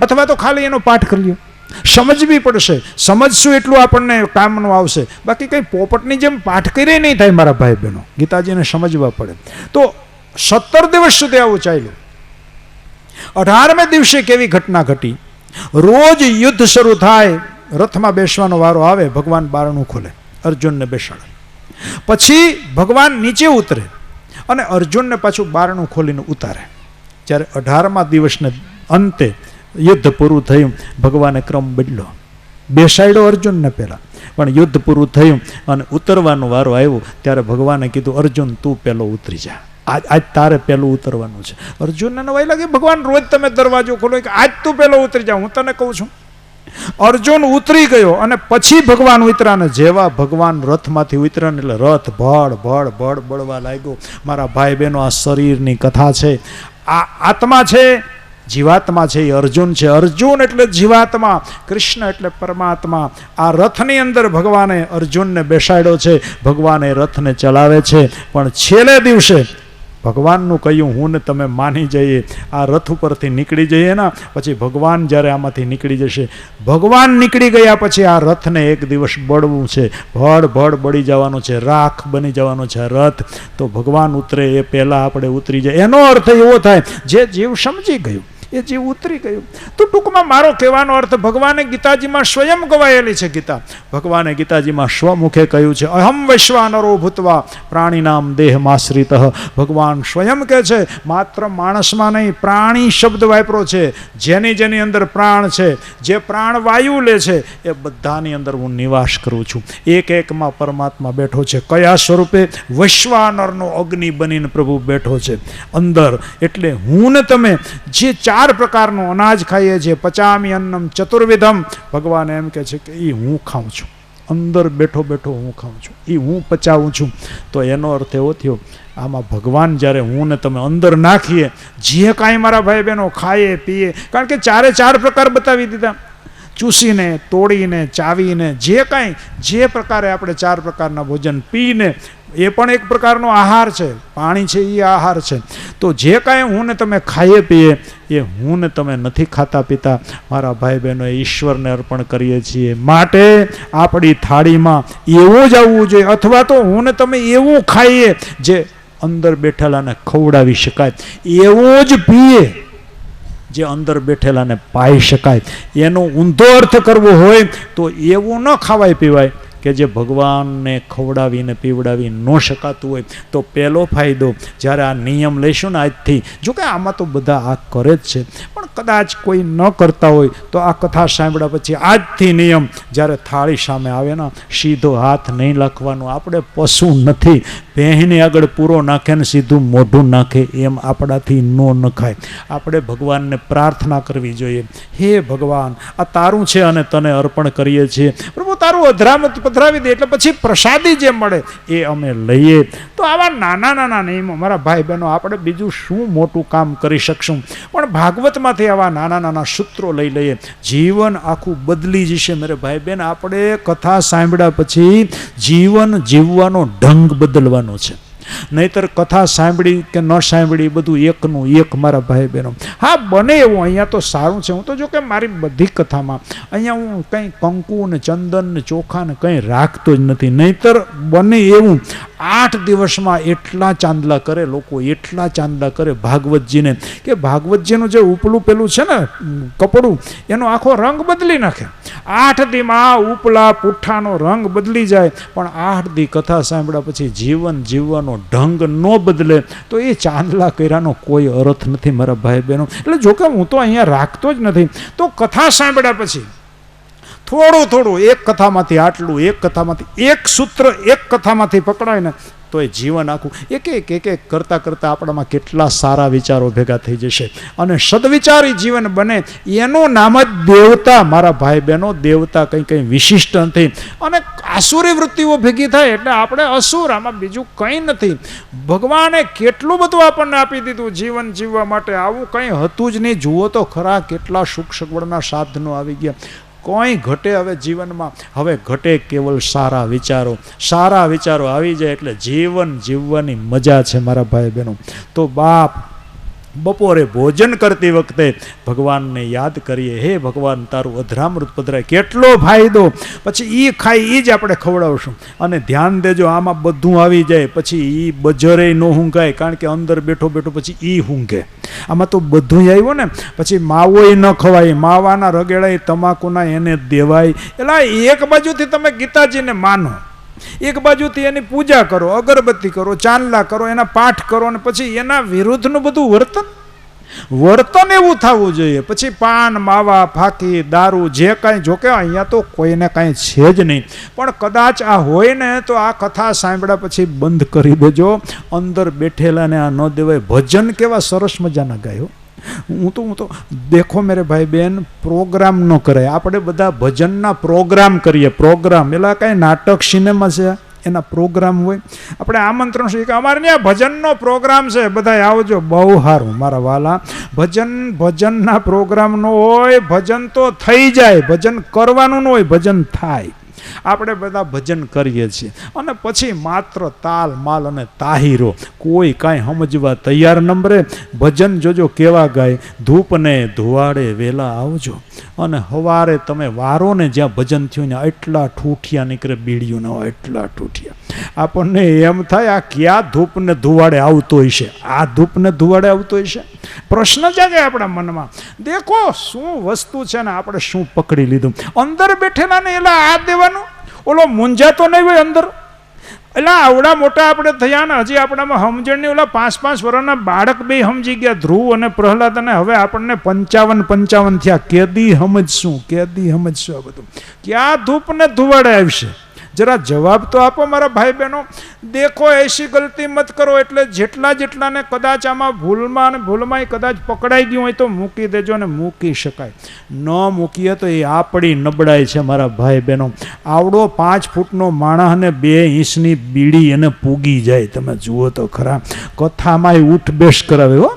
અથવા તો ખાલી એનો પાઠ કરી લ્યો. સમજવી પડશે, સમજશું એટલું આપણને કામનું આવશે. બાકી કંઈ પોપટની જેમ પાઠ કરી નહીં થાય મારા ભાઈ બહેનો. ગીતાજીને સમજવા પડે. તો 17 દિવસ સુધી આવું ચાલ્યું. 18મે દિવસે કેવી ઘટના ઘટી. રોજ યુદ્ધ શરૂ થાય, રથમાં બેસવાનો વારો આવે, ભગવાન બારણું ખોલે, અર્જુનને બેસાડે. પછી ભગવાન નીચે ઉતરે અને અર્જુનને પાછું બારણું ખોલીને ઉતારે. જ્યારે 18મા દિવસને અંતે યુદ્ધ પૂરું થયું, ભગવાને ક્રમ બદલ્યો. બેસાડ્યો અર્જુનને પહેલા, પણ યુદ્ધ પૂરું થયું અને ઉતરવાનો વારો આવ્યો ત્યારે ભગવાને કીધું, અર્જુન તું પહેલો ઉતરી જા, આજ તારે પહેલું ઉતરવાનું છે. અર્જુનને નવાઈ લાગે, ભગવાન રોજ તમે દરવાજો ખોલો કે આજ તું પહેલો ઉતરી જા, હું તને કહું છું. અર્જુન ઉતરી ગયો અને પછી ભગવાન ઉતર્યા ને જેવા ભગવાન રથમાંથી ઉતર્યા એટલે રથ ભડ ભડ ભડ બળવા લાગ્યો. મારા ભાઈ બહેનો, આ શરીરની કથા છે. આ આત્મા છે, જીવાત્મા છે, એ અર્જુન છે. અર્જુન એટલે જીવાત્મા, કૃષ્ણ એટલે પરમાત્મા. આ રથની અંદર ભગવાને અર્જુનને બેસાડ્યો છે, ભગવાન એ રથને ચલાવે છે. પણ છેલ્લે દિવસે ભગવાનનું કહ્યું હું ને તમે માની જઈએ, આ રથ ઉપરથી નીકળી જઈએ ને પછી ભગવાન જ્યારે આમાંથી નીકળી જશે. ભગવાન નીકળી ગયા પછી આ રથને એક દિવસ બળવું છે, ભડ ભડ બળી જવાનો છે, રાખ બની જવાનો છે રથ. તો ભગવાન ઉતરે એ પહેલાં આપણે ઉતરી જાય. એનો અર્થ એવો થાય, જે જીવ સમજી ગયું એ જીવ ઉતરી ગયું. તો ટૂંકમાં મારો કહેવાનો અર્થ, ભગવાને ગીતાજીમાં સ્વયં ગવાયેલી છે ગીતા. ભગવાને ગીતાજીમાં સ્વમુખે કહ્યું છે, અહમ વૈશ્વાનરો ભૂતવા પ્રાણીનામ દેહમાશ્રિત. ભગવાન સ્વયં કહે છે, માત્ર માણસમાં નહીં, પ્રાણી શબ્દ વાપરો છે. જેની જેની અંદર પ્રાણ છે, જે પ્રાણ વાયુ લે છે, એ બધાની અંદર હું નિવાસ કરું છું. એક એકમાં પરમાત્મા બેઠો છે. કયા સ્વરૂપે? વૈશ્વાનરનો અગ્નિ બનીને પ્રભુ બેઠો છે અંદર. એટલે હું ને તમે જે 4 પ્રકારનું અનાજ ખાઈએ છીએ, પચામી અન્નમ ચતુર્વિધમ, ભગવાન એમ કહે છે કે એ હું ખાઉં છું, અંદર બેઠો બેઠો હું ખાઉં છું, એ હું પચાવું છું. તો એનો અર્થ એવો થયો, આમાં ભગવાન જ્યારે હું ને તમે અંદર નાખીએ, જે કાંઈ મારા ભાઈ બહેનો ખાઈએ પીએ, કારણ કે 4 પ્રકાર બતાવી દીધા, ચૂસીને, તોડીને, ચાવીને, જે કાંઈ જે પ્રકારે આપણે 4 પ્રકારના ભોજન પીને, એ પણ એક પ્રકારનો આહાર છે. પાણી છે એ આહાર છે. તો જે કાંઈ હું ને તમે ખાઈએ પીએ એ હું ને તમે નથી ખાતા પીતા, મારા ભાઈ બહેનો ઈશ્વરને અર્પણ કરીએ છીએ. માટે આપણી થાળીમાં એવું જ આવવું જોઈએ, અથવા તો હું ને તમે એવું ખાઈએ જે અંદર બેઠેલાને ખવડાવી શકાય, એવું જ પીએ જે અંદર બેઠેલાને પાઈ શકાય. એનો ઊંધો અર્થ કરવો હોય તો એવું ન ખાવાય પીવાય કે જે ભગવાનને ખવડાવીને પીવડાવી ન શકાતું હોય. તો પહેલો ફાયદો, જ્યારે આ નિયમ લઈશું ને આજથી, જો કે આમાં તો બધા આ કરે જ છે, પણ કદાચ કોઈ ન કરતા હોય તો આ કથા સાંભળ્યા પછી આજથી નિયમ, જ્યારે થાળી સામે આવે ને સીધો હાથ નહીં નાખવાનો. આપણે પશુ નથી, ભેંની આગળ પૂરો નાખે ને સીધું મોઢું નાખે એમ આપણાથી ન નખાય. આપણે ભગવાનને પ્રાર્થના કરવી જોઈએ, હે ભગવાન, આ તારું છે અને તને અર્પણ કરીએ છીએ. પ્રભુ તારું અધરામત પધરાવી દે, એટલે પછી પ્રસાદી જે મળે એ અમે લઈએ. તો આવા નાના નાના નિયમો મારા ભાઈ બહેનો, આપણે બીજું શું મોટું કામ કરી શકશું, પણ ભાગવતમાંથી આવા નાના નાના સૂત્રો લઈ લઈએ, જીવન આખું બદલી જશે. મારે ભાઈ બહેન, આપણે કથા સાંભળ્યા પછી જીવન જીવવાનો ઢંગ બદલવાનો છે. નહીતર કથા સાંભળી કે ન સાંભળી બધું એકનું એક મારા ભાઈ બહેનો. હા, બને એવું અહીંયા તો સારું છે. હું તો જો કે મારી બધી કથામાં અહીંયા હું કંઈ કંકુ ને ચંદન ને ચોખા ને કંઈ રાખતો જ નથી. નહીતર બને એવું 8 દિવસમાં એટલા ચાંદલા કરે લોકો, એટલા ચાંદલા કરે ભાગવતજીને, કે ભાગવતજીનું જે ઉપલું પેલું છે ને કપડું, એનો આખો રંગ બદલી નાખે. 8 દીમાં ઉપલા પુઠ્ઠાનો રંગ બદલી જાય, પણ 8 દી કથા સાંભળ્યા પછી જીવન જીવવાનો ઢંગ ન બદલે તો એ ચાંદલા કર્યાનો કોઈ અર્થ નથી મારા ભાઈ બહેનો. એટલે જોકે હું તો અહીંયા રાખતો જ નથી. તો કથા સાંભળ્યા પછી થોડું થોડું, એક કથામાંથી આટલું, એક કથામાંથી એક સૂત્ર, એક કથામાંથી પકડાય ને તો એ જીવન આખું એક એક કરતાં કરતાં આપણામાં કેટલા સારા વિચારો ભેગા થઈ જશે અને સદવિચારી જીવન બને. એનું નામ જ દેવતા મારા ભાઈ બહેનો. દેવતા કંઈ વિશિષ્ટ નથી. અને આસુરી વૃત્તિઓ ભેગી થાય એટલે આપણે અસુર, આમાં બીજું કંઈ નથી. ભગવાને કેટલું બધું આપણને આપી દીધું જીવન જીવવા માટે, આવું કંઈ હતું જ નહીં. જુઓ તો ખરા કેટલા સુખ સગવડના સાધનો આવી ગયા. કોઈ ઘટે હવે જીવનમાં, હવે ઘટે કેવલ સારા વિચારો. સારા વિચારો આવી જાય એટલે જીવન જીવવાની મજા છે મારા ભાઈ બહેનો. તો બાપ બપોરે ભોજન કરતી વખતે ભગવાનને યાદ કરીએ, હે ભગવાન તારું અધરામૃત પધરાય, કેટલો ફાયદો. પછી એ ખાઈ એ જ આપણે ખવડાવશું. અને ધ્યાન દેજો, આમાં બધું આવી જાય પછી એ બજરે ન ઊંઘાય, કારણ કે અંદર બેઠો બેઠો પછી એ ઊંઘે. આમાં તો બધું આવ્યું ને. પછી માવોય ન ખવાય, માવાના રગેડાય તમાકુના એને દેવાય. એટલે એક બાજુથી તમે ગીતાજીને માનો, એક બાજુથી એની પૂજા કરો, અગરબત્તી કરો, ચાંદલા કરો, એના પાઠ કરો, અને પછી એના વિરુદ્ધનું બધું વર્તન એવું થવું જોઈએ. પછી પાન, માવા, ફાકી, દારૂ જે કાંઈ, જોકે અહીંયા તો કોઈને કાંઈ છે જ નહીં, પણ કદાચ આ હોય ને તો આ કથા સાંભળ્યા પછી બંધ કરી દેજો. અંદર બેઠેલાને આ ન દેવાય. ભજન કેવા સરસ મજાના ગાયો. હું તો દેખો મેરે ભાઈ બહેન, પ્રોગ્રામ ન કરાય. આપણે બધા ભજનના પ્રોગ્રામ કરીએ. પ્રોગ્રામ એટલે કાંઈ નાટક સિનેમા છે એના પ્રોગ્રામ હોય. આપણે આમંત્રણ છે કે અમારે ત્યાં ભજનનો પ્રોગ્રામ છે, બધા આવજો. બહુ સારું મારા વાલા. ભજનના પ્રોગ્રામ નો હોય, ભજન તો થઈ જાય. ભજન કરવાનું ન હોય, ભજન થાય. આપણે બધા ભજન કરીએ છીએ અને પછી માત્ર તાલ માલ અને તાહીરો, કોઈ કાંઈ સમજવા તૈયાર નંબરે. ભજન જોજો કેવા ગાય, ધૂપને ધુવાડે વેલા આવજો. અને હવારે તમે વારો ને જ્યાં ભજન થયું ને એટલા ઠૂઠિયા નીકળે, બીડીયું ના હોય એટલા ઠૂઠિયા. આપણને એમ થાય આ ક્યાં ધૂપને ધુવાડે આવતો હશે, આ ધૂપને ધુવાડે આવતો હશે. પ્રશ્ન જાગે આપણા મનમાં. દેખો શું વસ્તુ છે ને આપણે શું પકડી લીધું. અંદર બેઠેલા ને એલા આ દેવાનું, ઓલો મૂંઝાતો નહીં હોય અંદર. એટલે આવડા મોટા આપણે થયા ને હજી આપણામાં સમજણ નહીં. ઓલા 5-5 વર્ષના બાળક બે સમજી ગયા, ધ્રુવ અને પ્રહલાદ, અને હવે આપણને 55 થયા. કેદી સમજશું આ બધું? ક્યાં ધૂપ ને ધુવાડે આવશે? જરા જવાબ તો આપો મારા ભાઈ બહેનો. દેખો એસી ગલતી મત કરો. એટલે જેટલાને કદાચ આમાં ભૂલમાં કદાચ પકડાઈ ગયું હોય તો મૂકી દેજો, ને મૂકી શકાય. ન મૂકીએ તો એ આપણી નબળાઈ છે મારા ભાઈ બહેનો. આવડો 5 ફૂટનો માણસ ને 2 ઇંચની બીડી એને પૂગી જાય. તમે જુઓ તો ખરા, કથામાં ઉઠ બેસ કરાવે હો.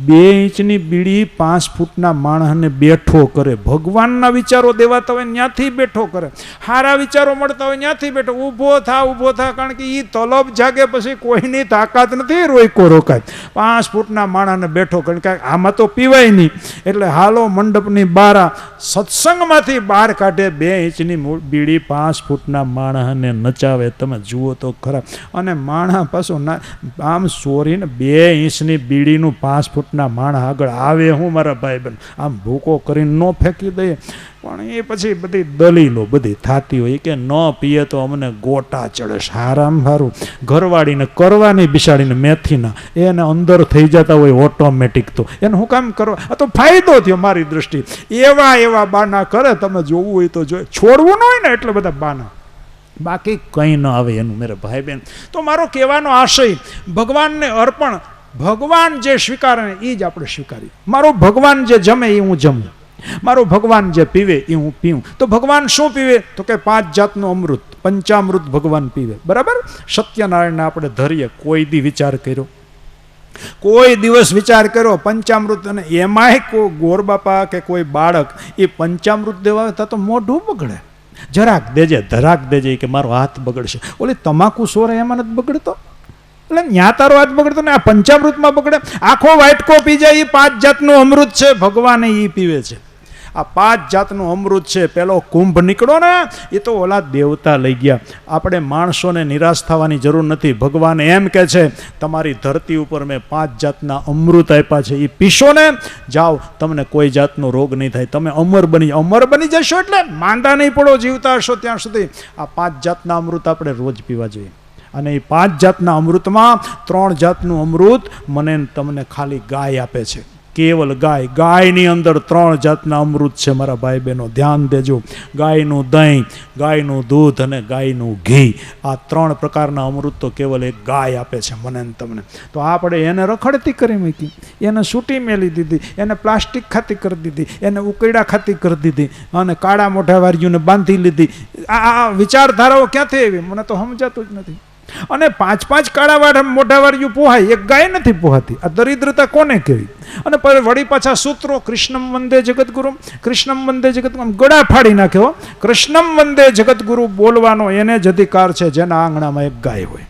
2 ઇંચની બીડી 5 ફૂટના માણસને બેઠો કરે. ભગવાનના વિચારો દેવાતા હોય ત્યાંથી બેઠો કરે. સારા વિચારો મળતા હોય ત્યાંથી બેઠો. ઊભો થા, કારણ કે એ તલબ જાગે પછી કોઈની તાકાત નથી રોકાય. 5 ફૂટના માણસને બેઠો, કારણ કે આમાં તો પીવાય નહીં. એટલે હાલો મંડપની બારા, સત્સંગમાંથી બહાર કાઢે 2 ઇંચની બીડી 5 ફૂટના માણસને નચાવે. તમે જુઓ તો ખરા. અને માણસ પાછું આમ સોરીને 2 ઇંચની બીડીનું 5 ફૂટ ના માણ આગળ આવે. હું મારા ભાઈ બહેન આમ ભૂકો કરીને ન ફેંકી દઈએ, પણ એ પછી બધી દલીલો બધી થતી હોય કે ન પીએ તો અમને ગોટા ચડે. સારામાં સારું ઘરવાળીને કરવાની બિસાડીને મેથીના એને અંદર થઈ જતા હોય ઓટોમેટિક. તો એને હું કામ કરવા? આ તો ફાયદો થયો મારી દ્રષ્ટિ. એવા બાના કરે, તમે જોવું હોય તો જોઈએ. છોડવું ન હોય ને એટલે બધા બાના, બાકી કંઈ ન આવે એનું મેરે ભાઈ બહેન. તો મારો કહેવાનો આશય, ભગવાનને અર્પણ. ભગવાન જે સ્વીકારે એ જ આપણે સ્વીકારીએ. મારો ભગવાન જે જમે એ હું જમું, મારો ભગવાન જે પીવે એ હું પીવું. તો ભગવાન શું પીવે? તો કે 5 જાતનું અમૃત, પંચામૃત ભગવાન પીવે. બરાબર? સત્યનારાયણને આપણે ધરીએ. કોઈ દિવસ વિચાર કર્યો પંચામૃત? અને એમાંય કોઈ ગોરબાપા કે કોઈ બાળક એ પંચામૃત દેવા આવતા તો મોઢું બગડે. જરાક દેજે, ધરાક દેજે કે મારો હાથ બગડશે. ઓલી તમાકુ સોરે એમાં નથી બગડતો? એટલે ન્યા તારો હાથ બગડતો ને આ પંચામૃતમાં બગડે. આખો વાટકો પી જાય. એ 5 જાતનું અમૃત છે, ભગવાન એ પીવે છે. આ 5 જાતનું અમૃત છે. પેલો કુંભ નીકળો ને એ તો ઓલા દેવતા લઈ ગયા. આપણે માણસોને નિરાશ થવાની જરૂર નથી. ભગવાન એમ કે છે તમારી ધરતી ઉપર મેં 5 જાતના અમૃત આપ્યા છે, એ પીશો ને જાઓ, તમને કોઈ જાતનો રોગ નહીં થાય. તમે અમર બની જશો. એટલે માંદા નહીં પડો જીવતા હશો ત્યાં સુધી. આ 5 જાતના અમૃત આપણે રોજ પીવા જોઈએ. અને એ 5 જાતના અમૃતમાં 3 જાતનું અમૃત મને તમને ખાલી ગાય આપે છે. કેવલ ગાયની અંદર 3 જાતના અમૃત છે મારા ભાઈ બહેનો. ધ્યાન દેજો. ગાયનું દહીં, ગાયનું દૂધ અને ગાયનું ઘી, આ 3 પ્રકારના અમૃત તો કેવલ એક ગાય આપે છે મને તમને. તો આપણે એને રખડતી કરી મૂકી, એને સૂટી મેલી દીધી, એને પ્લાસ્ટિક ખાતી કરી દીધી, એને ઉકળ્યા ખાતી કરી દીધી, અને કાળા મોઢા વાળીઓને બાંધી લીધી. આ વિચારધારાઓ ક્યાંથી આવી મને તો સમજાતું જ નથી. અને 5 કાળા મોઢા વાળીઓ પોહાય, એક ગાય નથી પોહાતી. આ દરિદ્રતા કોને કહેવી? અને વળી પાછા સૂત્રો કૃષ્ણમ વંદે જગતગુરુ, કૃષ્ણમ વંદે જગતગુરુ, ગળા ફાડી નાખ્યો. કૃષ્ણમ વંદે જગતગુરુ બોલવાનો એને જ અધિકાર છે જેના આંગણામાં એક ગાય હોય.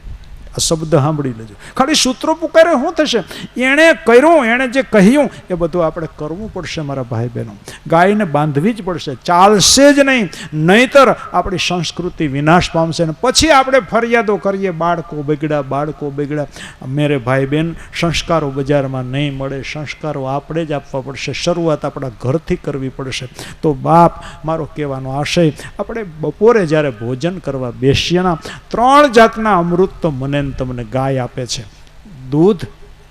આ શબ્દ સાંભળી લેજો. ખાલી સૂત્રો પુકારે શું થશે? એણે કર્યું, એણે જે કહ્યું એ બધું આપણે કરવું પડશે મારા ભાઈ બહેનો. ગાયને બાંધવી જ પડશે, ચાલશે જ નહીં, નહીંતર આપણી સંસ્કૃતિ વિનાશ પામશે. ને પછી આપણે ફરિયાદો કરીએ, બાળકો બગડ્યા. મેરે ભાઈ બહેન, સંસ્કારો બજારમાં નહીં મળે, સંસ્કારો આપણે જ આપવા પડશે. શરૂઆત આપણા ઘરથી કરવી પડશે. તો બાપ, મારો કહેવાનો આશય, આપણે બપોરે જ્યારે ભોજન કરવા બેસીએના 3 જાતના અમૃત તો મને તમને ગાય આપે છે. દૂધ,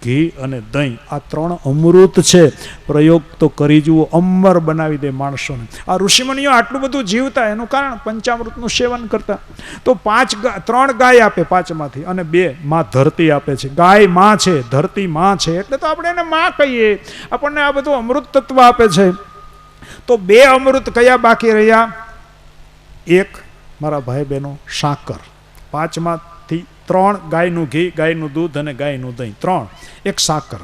ઘી અને દહીં, આ 3 અમૃત છે. પ્રયોગ તો કરી જુઓ, અમર બનાવી દે માણસોને. આ ઋષિમુનિઓ આટલું બધું જીવતા એનું કારણ પંચામૃતનું સેવન કરતા. તો 3 ગાય આપે 5માંથી, અને 2 માં ધરતી આપે છે. ગાય માં છે, ધરતી માં છે, એટલે તો આપણે એને માં કહીએ. આપણને આ બધું અમૃત તત્વ આપે છે. તો 2 અમૃત કયા બાકી રહ્યા? 1 મારા ભાઈ બહેનો સાકર, 5માંથી 3 ગાયનું ઘી, ગાયનું દૂધ અને ગાયનું દહીં, 3. 1 સાકર.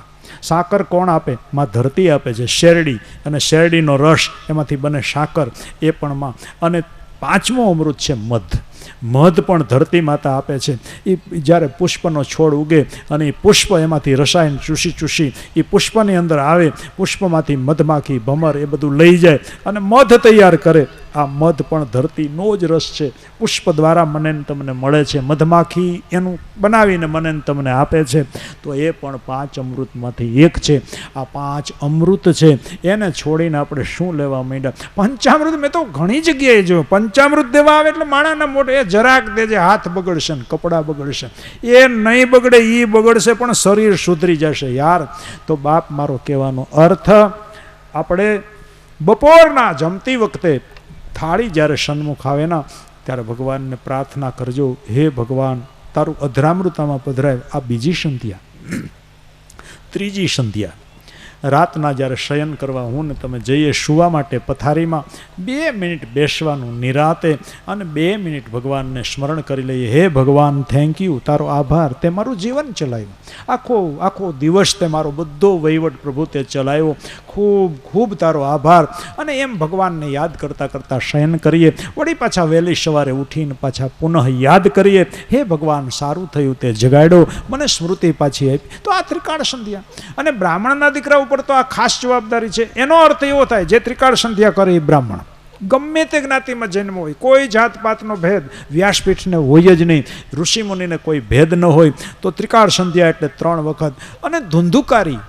સાકર કોણ આપે? માં ધરતી આપે છે. શેરડી, અને શેરડીનો રસ, એમાંથી બને સાકર, એ પણ માં. અને 5મું અમૃત છે મધ. મધ પણ ધરતી માતા આપે છે. એ જ્યારે પુષ્પનો છોડ ઉગે અને એ પુષ્પ એમાંથી રસાયણ ચૂસી એ પુષ્પની અંદર આવે, પુષ્પમાંથી મધમાખી, ભમર એ બધું લઈ જાય અને મધ તૈયાર કરે. આ મધ પણ ધરતીનો જ રસ છે, પુષ્પ દ્વારા મને તમને મળે છે. મધમાખી એનું બનાવીને મને તમને આપે છે. તો એ પણ 5 અમૃતમાંથી 1 છે. આ 5 અમૃત છે, એને છોડીને આપણે શું લેવા માંડ્યા? પંચામૃત મેં તો ઘણી જગ્યાએ જોયું. પંચામૃત દેવા આવે એટલે માણાના મોઢે એ જરાક દેજે, હાથ બગડશે ને કપડાં બગડશે. એ નહીં બગડે, એ બગડશે પણ શરીર સુધરી જશે યાર. તો બાપ, મારો કહેવાનો અર્થ, આપણે બપોરના જમતી વખતે થાળી જ્યારે સન્મુખ આવે ના, ત્યારે ભગવાનને પ્રાર્થના કરજો, હે ભગવાન, તારું અધરામૃતામાં પધરાય. આ બીજી સંધ્યા. 3જી સંધ્યા, રાતના જ્યારે શયન કરવા હું ને તમે જઈએ સુવા માટે પથારીમાં, 2 મિનિટ બેસવાનું નિરાતે, અને 2 મિનિટ ભગવાનને સ્મરણ કરી લઈએ. હે ભગવાન, થેન્ક યુ, તારો આભાર, તે મારું જીવન ચલાવ્યું. આખો દિવસ તે મારો બધો વહીવટ પ્રભુ તે ચલાવ્યો. ખૂબ તારો આભાર. અને એમ ભગવાનને યાદ કરતાં શયન કરીએ. વળી પાછા વહેલી સવારે ઉઠીને પાછા પુનઃ યાદ કરીએ, હે ભગવાન, સારું થયું તે જગાડ્યો, મને સ્મૃતિ પાછી આપી. તો આ ત્રિકાળ સંધ્યા. અને બ્રાહ્મણના દીકરા ઉપર તો આ ખાસ જવાબદારી છે. એનો અર્થ એવો થાય, જે ત્રિકાળ સંધ્યા કરે એ બ્રાહ્મણ, ગમે તે જ્ઞાતિમાં જન્મ હોય, કોઈ જાતપાતનો ભેદ વ્યાસપીઠને હોય જ નહીં, ઋષિમુનિને કોઈ ભેદ ન હોય. તો ત્રિકાળ સંધ્યા એટલે 3 વખત. અને ધુંધુકારી,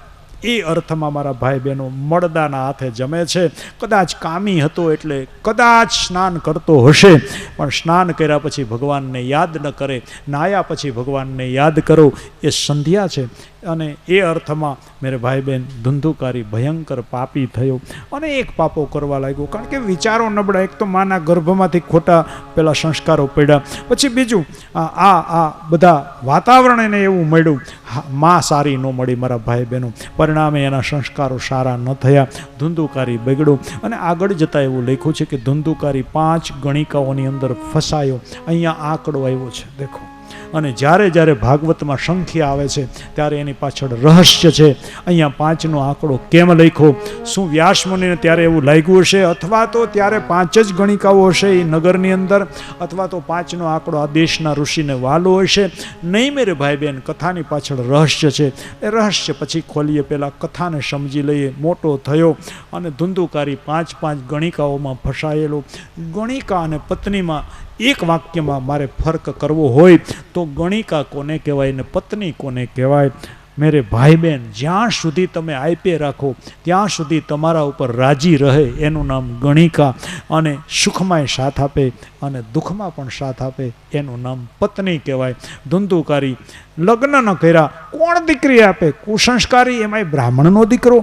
એ અર્થમાં મારા ભાઈ બહેનો મળદાના હાથે જમે છે. કદાચ કામી હતો એટલે કદાચ સ્નાન કરતો હશે, પણ સ્નાન કર્યા પછી ભગવાનને યાદ ન કરે, નાયા પછી ભગવાનને યાદ કરો, એ સંધ્યા છે. અને એ અર્થમાં મેરે ભાઈ બહેન, ધુંધુકારી ભયંકર પાપી થયો અને એક પાપો કરવા લાગ્યો. કારણ કે વિચારો નબળા. એક તો માના ગર્ભમાંથી ખોટા પેલા સંસ્કારો પડ્યા, પછી બીજું આ બધા વાતાવરણ એને એવું મળ્યું, માં સારી ન મળી મારા ભાઈ બહેનો, પરિણામે એના સંસ્કારો સારા ન થયા, ધુંધુકારી બગડ્યો. અને આગળ જતાં એવું લખ્યું છે કે ધુંધુકારી 5 ગણિકાઓની અંદર ફસાયો. અહીંયા આંકડો આવ્યો છે, દેખો. અને જ્યારે ભાગવતમાં સંખ્યા આવે છે ત્યારે એની પાછળ રહસ્ય છે. અહીંયા 5નો આંકડો કેમ લખ્યો? શું વ્યાસ મુનિને ત્યારે એવું લાગ્યું હશે, અથવા તો ત્યારે 5 જ ગણિકાઓ હશે એ નગરની અંદર, અથવા તો 5નો આંકડો આ દેશના ઋષિને વાલો હશે? નહીં મેરે ભાઈ બહેન, કથાની પાછળ રહસ્ય છે. એ રહસ્ય પછી ખોલીએ, પહેલાં કથાને સમજી લઈએ. મોટો થયો અને ધુંધુકારી 5 ગણિકાઓમાં ફસાયેલો. ગણિકા અને પત્નીમાં એક વાક્યમાં મારે ફર્ક કરવો હોય તો ગણિકા કોને કહેવાય ને પત્ની કોને કહેવાય? મેરે ભાઈ બહેન, જ્યાં સુધી તમે આઈપે રાખો ત્યાં સુધી તમારા ઉપર રાજી રહે એનું નામ ગણિકા, અને સુખમાંય સાથ આપે અને દુઃખમાં પણ સાથ આપે એનું નામ પત્ની કહેવાય. ધુંધુકારી લગ્ન ન કર્યા, કોણ દીકરી આપે? કુસંસ્કારી, એમાંય બ્રાહ્મણનો દીકરો.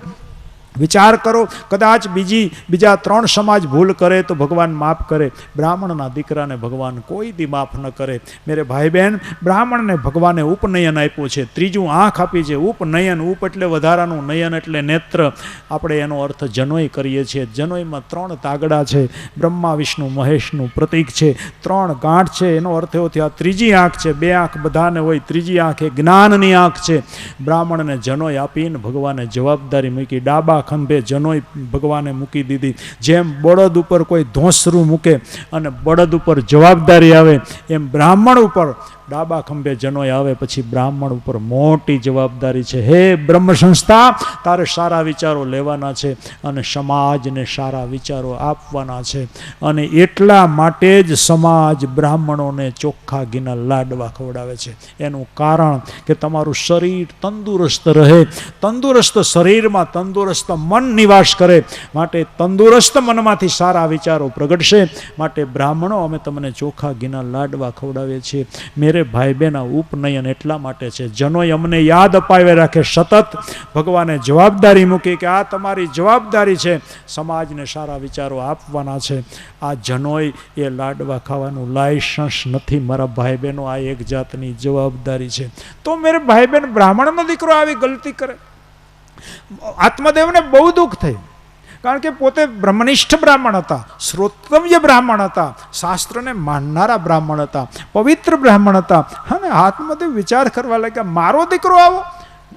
વિચાર કરો, કદાચ બીજા 3 સમાજ ભૂલ કરે તો ભગવાન માફ કરે, બ્રાહ્મણના દીકરાને ભગવાન કોઈ દી માફ ન કરે. મેરે ભાઈ બહેન, બ્રાહ્મણને ભગવાને ઉપનયન આપ્યું છે, 3જું આંખ આપી છે. ઉપનયન, ઉપ એટલે વધારાનું, નયન એટલે નેત્ર. આપણે એનો અર્થ જનોઈ કરીએ છીએ. જનોઈમાં 3 તાગડા છે, બ્રહ્મા વિષ્ણુ મહેશનું પ્રતીક છે. 3 ગાંઠ છે, એનો અર્થ એવો થયો 3જી આંખ છે. 2 આંખ બધાને હોય, 3જી આંખ એ જ્ઞાનની આંખ છે. બ્રાહ્મણને જનોઈ આપીને ભગવાને જવાબદારી મૂકી. ડાબા ખંભે જનોઈ ભગવાને મૂકી દીધી. જેમ બળદ ઉપર કોઈ ધોંસરું મૂકે અને બળદ ઉપર જવાબદારી આવે, એમ બ્રાહ્મણ ઉપર ડાબા ખંભે જનોય આવે પછી બ્રાહ્મણ ઉપર મોટી જવાબદારી છે. હે બ્રહ્મ સંસ્થા, તારે સારા વિચારો લેવાના છે અને સમાજને સારા વિચારો આપવાના છે. અને એટલા માટે જ સમાજ બ્રાહ્મણોને ચોખ્ખા ઘીના લાડવા ખવડાવે છે. એનું કારણ કે તમારું શરીર તંદુરસ્ત રહે. તંદુરસ્ત શરીરમાં તંદુરસ્ત મન નિવાસ કરે. માટે તંદુરસ્ત મનમાંથી સારા વિચારો પ્રગટશે. માટે બ્રાહ્મણો, અમે તમને ચોખ્ખા ઘીના લાડવા ખવડાવીએ છીએ. મેરે ભાઈ બહેન, ઉપનયન એટલા માટે છે. જનોય અમને યાદ અપાવે રાખે. સતત ભગવાને જવાબદારી મૂકી કે આ તમારી જવાબદારી છે, સમાજને સારા વિચારો આપવાના છે. આ જનોય એ લાડવા ખાવાનું લાયસન્સ નથી મારા ભાઈ બહેનો. આ એક જાતની જવાબદારી છે. તો મેરે ભાઈ બહેન, બ્રાહ્મણનો દીકરો આવી ગલતી કરે, આત્મદેવને બહુ દુઃખ થયું. કારણ કે પોતે બ્રહ્મનિષ્ઠ બ્રાહ્મણ હતા, શ્રોતવ્ય બ્રાહ્મણ હતા, શાસ્ત્રને માનનારા બ્રાહ્મણ હતા, પવિત્ર બ્રાહ્મણ હતા. અને આત્મદેવ વિચાર કરવા લાગ્યા, મારો દીકરો આવો,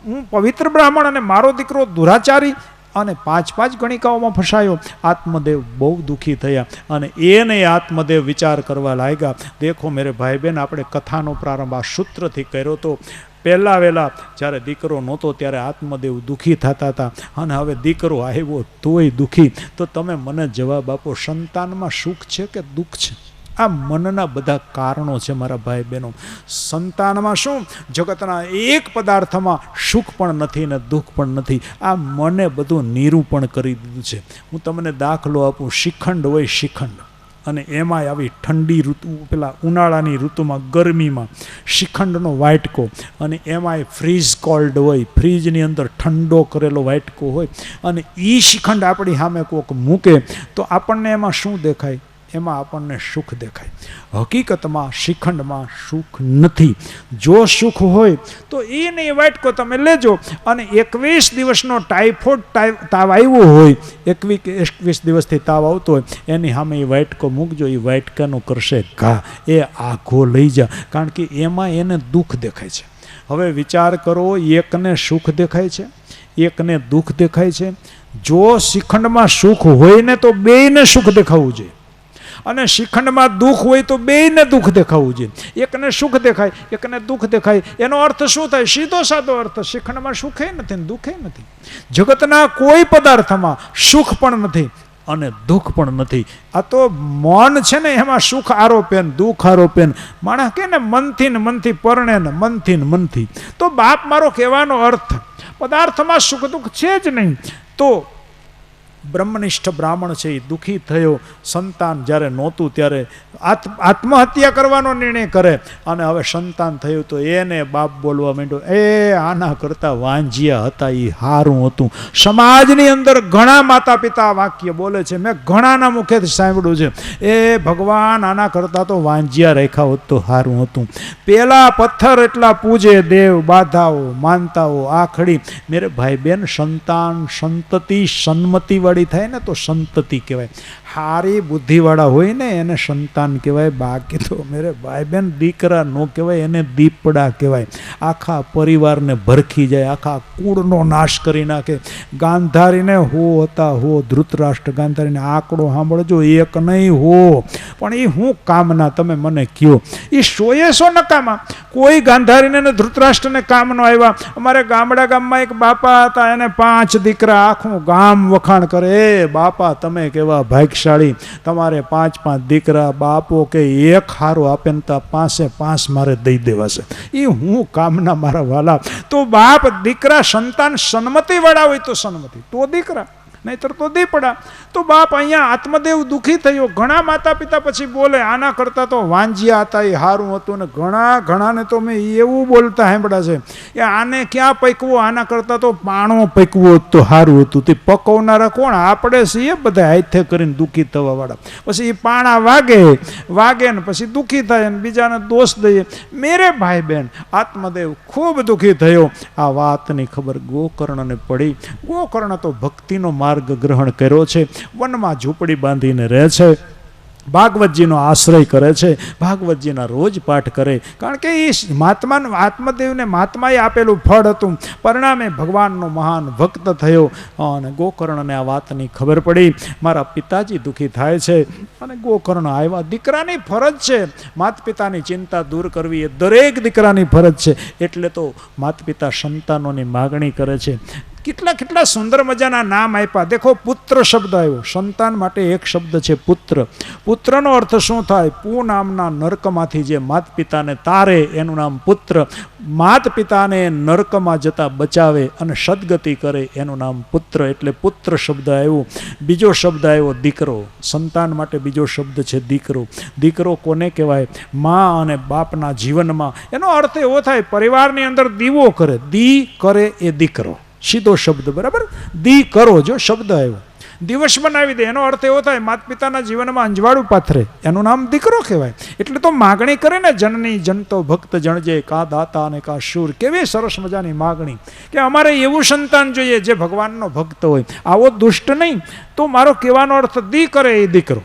હું પવિત્ર બ્રાહ્મણ અને મારો દીકરો દુરાચારી, અને 5 ગણિકાઓમાં ફસાયો. આત્મદેવ બહુ દુઃખી થયા અને એને આત્મદેવ વિચાર કરવા લાગ્યા. દેખો મેરે ભાઈ બહેન, આપણે કથાનો પ્રારંભ આ સૂત્રથી કર્યો તો. પહેલાં વહેલા જ્યારે દીકરો નહોતો ત્યારે આત્મદેવ દુઃખી થતા હતા, અને હવે દીકરો આવ્યો તોય દુઃખી. તો તમે મને જવાબ આપો, સંતાનમાં સુખ છે કે દુઃખ છે? આ મનના બધા કારણો છે મારા ભાઈ બહેનો. સંતાનમાં શું, જગતના એક પદાર્થમાં સુખ પણ નથી ને દુઃખ પણ નથી. આ મને બધું નિરૂપણ કરી દીધું છે. હું તમને દાખલો આપું. શ્રીખંડ હોય, શ્રીખંડ, અને એમાંય આવી ઠંડી ઋતુ, પેલા ઉનાળાની ઋતુમાં ગરમીમાં શ્રીખંડનો વાટકો, અને એમાંય ફ્રીઝ કોલ્ડ હોય, ફ્રીજની અંદર ઠંડો કરેલો વાટકો હોય, અને એ શ્રીખંડ આપણી સામે કોક મૂકે તો આપણને એમાં શું દેખાય? એમાં આપણને સુખ દેખાય. હકીકતમાં શ્રીખંડમાં સુખ નથી. જો સુખ હોય તો એને વાટકો તમે લેજો, અને 21 દિવસનો ટાઇફોઇડ તાવ આવ્યો હોય, 21 દિવસથી તાવ આવતો હોય, એની સામે એ વાટકો મૂકજો. એ વાટકાનું કરશે ઘા, એ આઘો લઈ જા. કારણ કે એમાં એને દુઃખ દેખાય છે. હવે વિચાર કરો, એકને સુખ દેખાય છે, એકને દુઃખ દેખાય છે. જો શ્રીખંડમાં સુખ હોય ને તો બેયને સુખ દેખાવું જોઈએ, અને શ્રીખંડમાં દુઃખ હોય તો બેયને દુઃખ દેખાવું જોઈએ. એકને સુખ દેખાય, એકને દુઃખ દેખાય. એનો અર્થ શું થાય? સીધો સાદો અર્થ, શ્રીખંડમાં સુખે નથી ને દુઃખે નથી. જગતના કોઈ પદાર્થમાં સુખ પણ નથી અને દુઃખ પણ નથી. આ તો મન છે ને, એમાં સુખ આરોપે ને દુઃખ આરોપે ને માણસ કે ને મનથી પરણે ને મનથી. તો બાપ મારો કહેવાનો અર્થ, પદાર્થમાં સુખ દુઃખ છે જ નહીં. તો બ્રહ્મનિષ્ઠ બ્રાહ્મણ છે એ દુઃખી થયો. સંતાન જ્યારે નહોતું ત્યારે આત્મહત્યા કરવાનો નિર્ણય કરે, અને હવે સંતાન થયું તો એને બાપ બોલવા માંડ્યો, એ આના કરતાં વાંજિયા હતા એ સારું હતું. સમાજની અંદર ઘણા માતા પિતા વાક્ય બોલે છે, મેં ઘણાના મુખેથી સાંભળ્યું છે, એ ભગવાન આના કરતાં તો વાંજિયા રેખા હોત તો સારું હતું. પેલા પથ્થર એટલા પૂજે દેવ, બાધાઓ માનતાઓ આખડી. મેરે ભાઈ બેન, સંતાન સંતતિ સન્મતિ વાળી થાય ને તો સંતતિ કહેવાય. સારી બુદ્ધિવાળા હોય ને એને સંતાન કહેવાય. બાકી તો મેરે ભાઈ બહેન દીકરા નો કહેવાય, એને દીપડા કહેવાય. આખા પરિવારને ભરખી જાય, આખા કુળનો નાશ કરી નાખે. ગાંધારીને હો હતા હો, ધૃતરાષ્ટ્ર ગાંધારીને આંકડો સાંભળજો, એક નહીં હો. પણ એ હું કામના, તમે મને કહો, એ 100 નકામા. કોઈ ગાંધારીને ને ધૃતરાષ્ટ્રને કામ ન આવ્યા. અમારે ગામમાં એક બાપા હતા, એને 5 દીકરા. આખું ગામ વખાણ કરે, એ બાપા તમે કેવા ભાગ્યશાળી, તમારે 5 દીકરા. બાપો કે એક હારો આપે ને તો 5 મારે દઈ દેવાશે. એ હું કામના મારા વાલા. તો બાપ દીકરા સંતાન સન્મતિ વાળા હોય તો સન્મતિ, તો દીકરા, નહીતર તો દીપડા. તો બાપ અહીંયા આત્મદેવ દુઃખી થયો. ઘણા માતા પિતા પછી બોલે, આના કરતાં તો વાંજિયા હતા એ સારું હતું. ને ઘણાને તો મેં એવું બોલતા સાંભળ્યા છે કે આને ક્યાં પકવો, આના કરતાં તો પાણો પકવો તો સારું હતું. તે પકવનારા કોણ? આપણે છીએ બધા હાથે કરીને દુઃખી થવાવાળા. પછી એ પાણા વાગે ને પછી દુઃખી થાય ને બીજાને દોષ દઈએ. મેરે ભાઈ બહેન, આત્મદેવ ખૂબ દુઃખી થયો. આ વાતની ખબર ગોકર્ણને પડી. ગોકર્ણ તો ભક્તિનો માર્ગ ગ્રહણ કર્યો છે, વનમાં ઝૂંપડી બાંધીને રહે છે. ભાગવતજીનો આશ્રય કરે છે, ભાગવતજીના રોજ પાઠ કરે, કારણ કે એ મહાત્માનું આત્મદેવને મહાત્માએ આપેલું ફળ હતું. પરિણામે ભગવાનનો મહાન ભક્ત થયો અને ગોકર્ણને આ વાતની ખબર પડી, મારા પિતાજી દુઃખી થાય છે. અને ગોકર્ણ આવ્યા. દીકરાની ફરજ છે માતા પિતાની ચિંતા દૂર કરવી, એ દરેક દીકરાની ફરજ છે. એટલે તો માતા પિતા સંતાનોની માગણી કરે છે. કેટલા કેટલા સુંદર મજાના નામ આપ્યા. દેખો, પુત્ર શબ્દ આવ્યો. સંતાન માટે એક શબ્દ છે પુત્ર. પુત્રનો અર્થ શું થાય? પૂ નામના નર્કમાંથી જે માત પિતાને તારે એનું નામ પુત્ર. માત પિતાને નર્કમાં જતા બચાવે અને સદગતિ કરે એનું નામ પુત્ર. એટલે પુત્ર શબ્દ આવ્યો. બીજો શબ્દ આવ્યો દીકરો. સંતાન માટે બીજો શબ્દ છે દીકરો. દીકરો કોને કહેવાય? મા અને બાપના જીવનમાં. એનો અર્થ એવો થાય, પરિવારની અંદર દીવો કરે. દી કરે એ દીકરો, સીધો શબ્દ, બરાબર. દી કરો જો શબ્દ આવ્યો. દિવસ બનાવી દે, એનો અર્થ એવો થાય માતા પિતાના જીવનમાં અંજવાળું પાથરે, એનું નામ દીકરો કહેવાય. એટલે તો માગણી કરે ને, જનની જનતો ભક્ત જણજે, કા દાતા અને કા શૂર. કેવી સરસ મજાની માગણી કે અમારે એવું સંતાન જોઈએ જે ભગવાનનો ભક્ત હોય, આવો દુષ્ટ નહીં. તો મારો કહેવાનો અર્થ દી કરે એ દીકરો.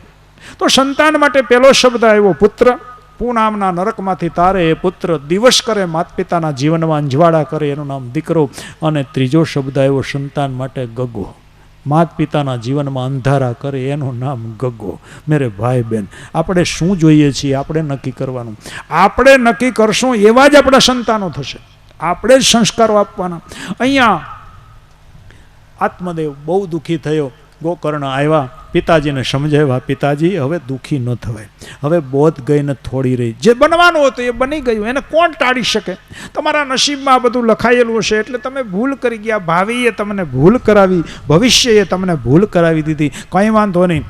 તો સંતાન માટે પહેલો શબ્દ આવ્યો પુત્ર. પૂ નામના નરકમાંથી તારે એ પુત્ર. દિવસ કરે માતા પિતાના જીવનમાં અંજવાળા કરે એનું નામ દીકરો. અને ત્રીજો શબ્દ આવ્યો સંતાન માટે ગગો. માતા પિતાના જીવનમાં અંધારા કરે એનું નામ ગગો. મેરે ભાઈ બહેન, આપણે શું જોઈએ છીએ આપણે નક્કી કરવાનું. આપણે નક્કી કરશું એવા જ આપણા સંતાનો થશે. આપણે જ સંસ્કારો આપવાના. અહીંયા આત્મદેવ બહુ દુઃખી થયો. ગોકર્ણ આવ્યા, પિતાજીને સમજાવ્યા, પિતાજી હવે દુઃખી ન થવાય, હવે બોધ ગઈને થોડી રહી. જે બનવાનું હતું એ બની ગયું, એને કોણ ટાળી શકે? તમારા નસીબમાં આ બધું લખાયેલું હશે, એટલે તમે ભૂલ કરી ગયા. ભાવિએ તમને ભૂલ કરાવી, ભવિષ્યએ તમને ભૂલ કરાવી દીધી. કંઈ વાંધો નહીં,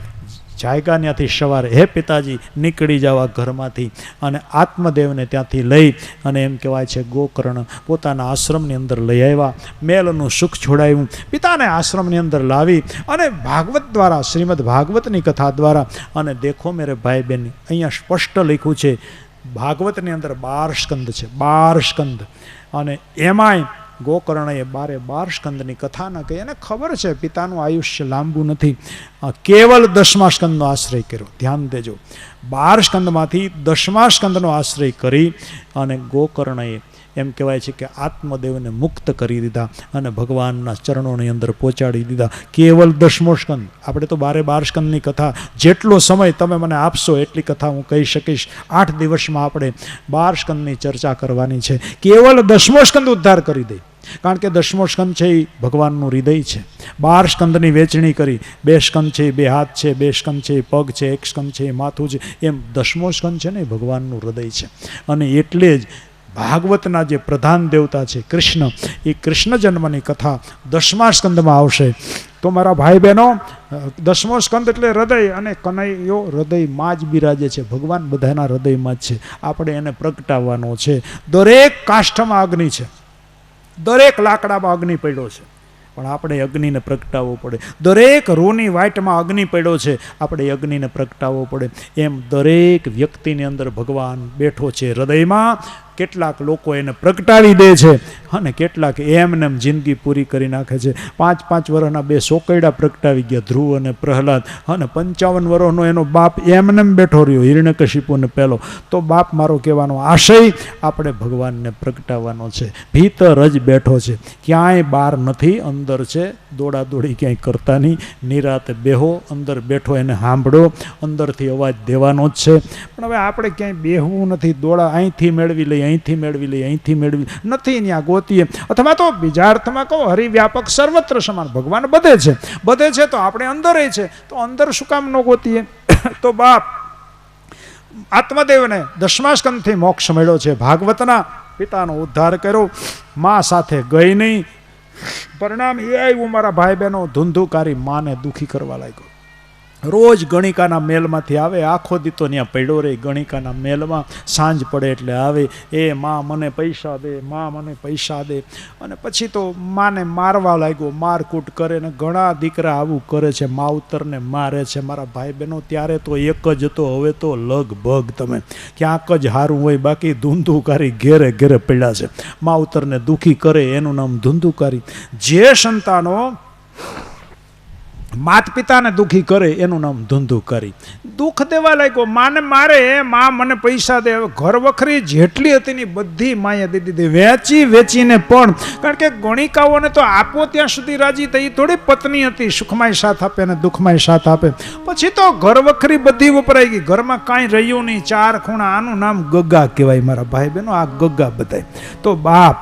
જાયગા ત્યાંથી સવારે હે પિતાજી નીકળી જવા ઘરમાંથી. અને આત્મદેવને ત્યાંથી લઈ અને એમ કહેવાય છે ગોકર્ણ પોતાના આશ્રમની અંદર લઈ આવ્યા. મેલનું સુખ છોડાયું, પિતાને આશ્રમની અંદર લાવી અને ભાગવત દ્વારા, શ્રીમદ ભાગવતની કથા દ્વારા. અને દેખો મેરે ભાઈ બહેન, અહીંયા સ્પષ્ટ લખ્યું છે ભાગવતની અંદર 12 સ્કંદ છે, 12 સ્કંદ. અને એમાંય ગોકર્ણએ 12 સ્કંદની કથા ન કહી. એને ખબર છે પિતાનું આયુષ્ય લાંબુ નથી, કેવલ 10મા સ્કંદનો આશ્રય કર્યો. ધ્યાન દેજો, 12 સ્કંદમાંથી 10મા સ્કંદનો આશ્રય કરી અને ગોકર્ણએ એમ કહેવાય છે કે આત્મદેવને મુક્ત કરી દીધા અને ભગવાનના ચરણોની અંદર પહોંચાડી દીધા. કેવલ 10મો સ્કંદ. આપણે તો 12 સ્કંદની કથા, જેટલો સમય તમે મને આપશો એટલી કથા હું કહી શકીશ. 8 દિવસમાં આપણે 12 સ્કંદની ચર્ચા કરવાની છે. કેવલ 10મો સ્કંદ ઉદ્ધાર કરી દે, કારણ કે 10મો સ્કંદ છે એ ભગવાનનું હૃદય છે. 12 સ્કંદની વેચણી કરી. 2 સ્કંદ છે, 2 હાથ છે, 2 સ્કંદ છે, પગ છે, 1 સ્કંદ છે, માથું છે. એમ 10મો સ્કંદ છે ને એ ભગવાનનું હૃદય છે. અને એટલે જ ભાગવતના જે પ્રધાન દેવતા છે કૃષ્ણ, એ કૃષ્ણ જન્મની કથા 10મા સ્કંદમાં આવશે. તો મારા ભાઈ બહેનો, 10મો સ્કંદ એટલે હૃદય, અને કનૈયો હૃદયમાં જ બિરાજે છે. ભગવાન બધાના હૃદયમાં જ છે. આપણે એને પ્રગટાવવાનો છે. દરેક કાષ્ઠમાં અગ્નિ છે, દરેક લાકડામાં અગ્નિ પડ્યો છે, પણ આપણે અગ્નિને પ્રગટાવવો પડે. દરેક રૂની વાટમાં અગ્નિ પડ્યો છે, આપણે અગ્નિને પ્રગટાવવો પડે. એમ દરેક વ્યક્તિની અંદર ભગવાન બેઠો છે હૃદયમાં. કેટલાક લોકો એને પ્રગટાવી દે છે અને કેટલાક એમને જિંદગી પૂરી કરી નાખે છે. 5-5 વર્ષના 2 સોકૈડા પ્રગટાવી ગયા, ધ્રુવ અને પ્રહલાદ. અને 55 વર્ષનો એનો બાપ એમને બેઠો રહ્યો, હિરણ્યકશિપુને પહેલો. તો બાપ મારો કહેવાનો આશય, આપણે ભગવાનને પ્રગટાવવાનો છે. ભીતર જ બેઠો છે, ક્યાંય બહાર નથી, અંદર છે. દોડાદોડી ક્યાંય કરતા નહીં, નિરાતે બેહો, અંદર બેઠો એને સાંભળો, અંદરથી અવાજ દેવાનો જ છે. પણ હવે આપણે ક્યાંય બેહવું નથી, દોડા અહીંથી મેળવી લઈએ, અહીંથી મેળવી લઈએ, અહીંથી મેળવી નથી, ત્યાં ગોતીએ. અથવા તો બીજા અર્થમાં કહો, હરિવ્યાપક સર્વત્ર સમાન. ભગવાન બધે છે, બધે છે તો આપણે અંદર છે, તો અંદર શું કામ ન ગોતીએ? તો બાપ આત્મદેવને 10મા સ્કંદથી મોક્ષ મળ્યો છે. ભાગવતના પિતાનો ઉદ્ધાર કર્યો, મા સાથે ગઈ નહીં. પરિણામ એ આવ્યું મારા ભાઈ બહેનો, ધુંધુકારી માને દુઃખી કરવા લાગ્યો. રોજ ગણિકાના મેલમાંથી આવે, આખો દી તો ત્યાં પડ્યો રહે ગણિકાના મેલમાં. સાંજ પડે એટલે આવે, એ માં મને પૈસા દે, માં મને પૈસા દે. અને પછી તો માને મારવા લાગ્યો, મારકૂટ કરે. ને ઘણા દીકરા આવું કરે છે, માવતરને મારે છે મારા ભાઈ બહેનો. ત્યારે તો એક જ હતો, હવે તો લગભગ તમે ક્યાંક જ હારું હોય, બાકી ધૂંધુકારી ઘેરે ઘેરે પડ્યા છે. માવતરને દુઃખી કરે એનું નામ ધૂંધુકારી. જે સંતાનો માત પિતાને દુઃખી કરે એનું નામ ધુંધુકારી. દુઃખ દેવા લાગ્યો, માને મારે, માં મને પૈસા દે. હવે ઘર વખરી જેટલી હતી ને બધી માએ દઈ દીધી, વેચીને પણ. કારણ કે ગણિકાઓને તો આપો ત્યાં સુધી રાજી થઈ, થોડી પત્ની હતી, સુખમાંય સાથ આપે અને દુઃખમાંય સાથ આપે. પછી તો ઘર વખરી બધી વપરાઈ ગઈ, ઘરમાં કાંઈ રહ્યું નહીં, ચાર ખૂણા. આનું નામ ગગ્ગા કહેવાય મારા ભાઈ બહેનો, આ ગગ્ગા બધાય. તો બાપ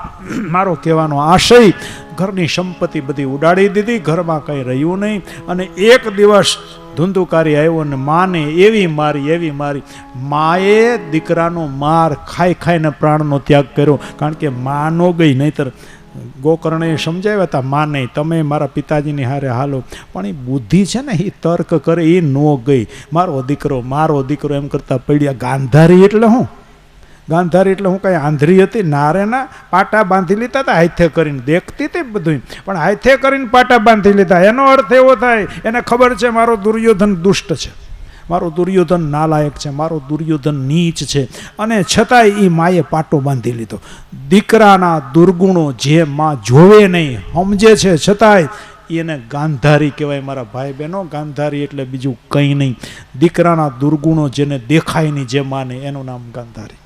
મારો કહેવાનો આશય, ઘરની સંપત્તિ બધી ઉડાડી દીધી, ઘરમાં કંઈ રહ્યું નહીં. અને એક દિવસ ધુંધુકારી આવ્યો અને માને એવી મારી, માએ દીકરાનો માર ખાઈને પ્રાણનો ત્યાગ કર્યો. કારણ કે માં નો ગઈ, નહીતર ગોકર્ણે સમજાવ્યા હતા માને, તમે મારા પિતાજીની હારે હાલો. પણ એ બુદ્ધિ છે ને, એ તર્ક કરે, એ નો ગઈ. મારો દીકરો એમ કરતા પડ્યા. ગાંધારી એટલે હું? ગાંધારી એટલે હું કઈ આંધળી હતી? નારેના પાટા બાંધી લીધા હતા હાથે કરીને, દેખતી હતી બધું, પણ હાથે કરીને પાટા બાંધી લીધા. એનો અર્થ એવો થાય, એને ખબર છે મારો દુર્યોધન દુષ્ટ છે, મારો દુર્યોધન નાલાયક છે, મારો દુર્યોધન નીચ છે, અને છતાંય એ માએ પાટો બાંધી લીધો. દીકરાના દુર્ગુણો જે માં જોવે નહીં, સમજે છે, છતાંય એને ગાંધારી કહેવાય મારા ભાઈ બહેનો. ગાંધારી એટલે બીજું કંઈ નહીં. દીકરાના દુર્ગુણો જેને દેખાય નહીં, જે માને, એનું નામ ગાંધારી.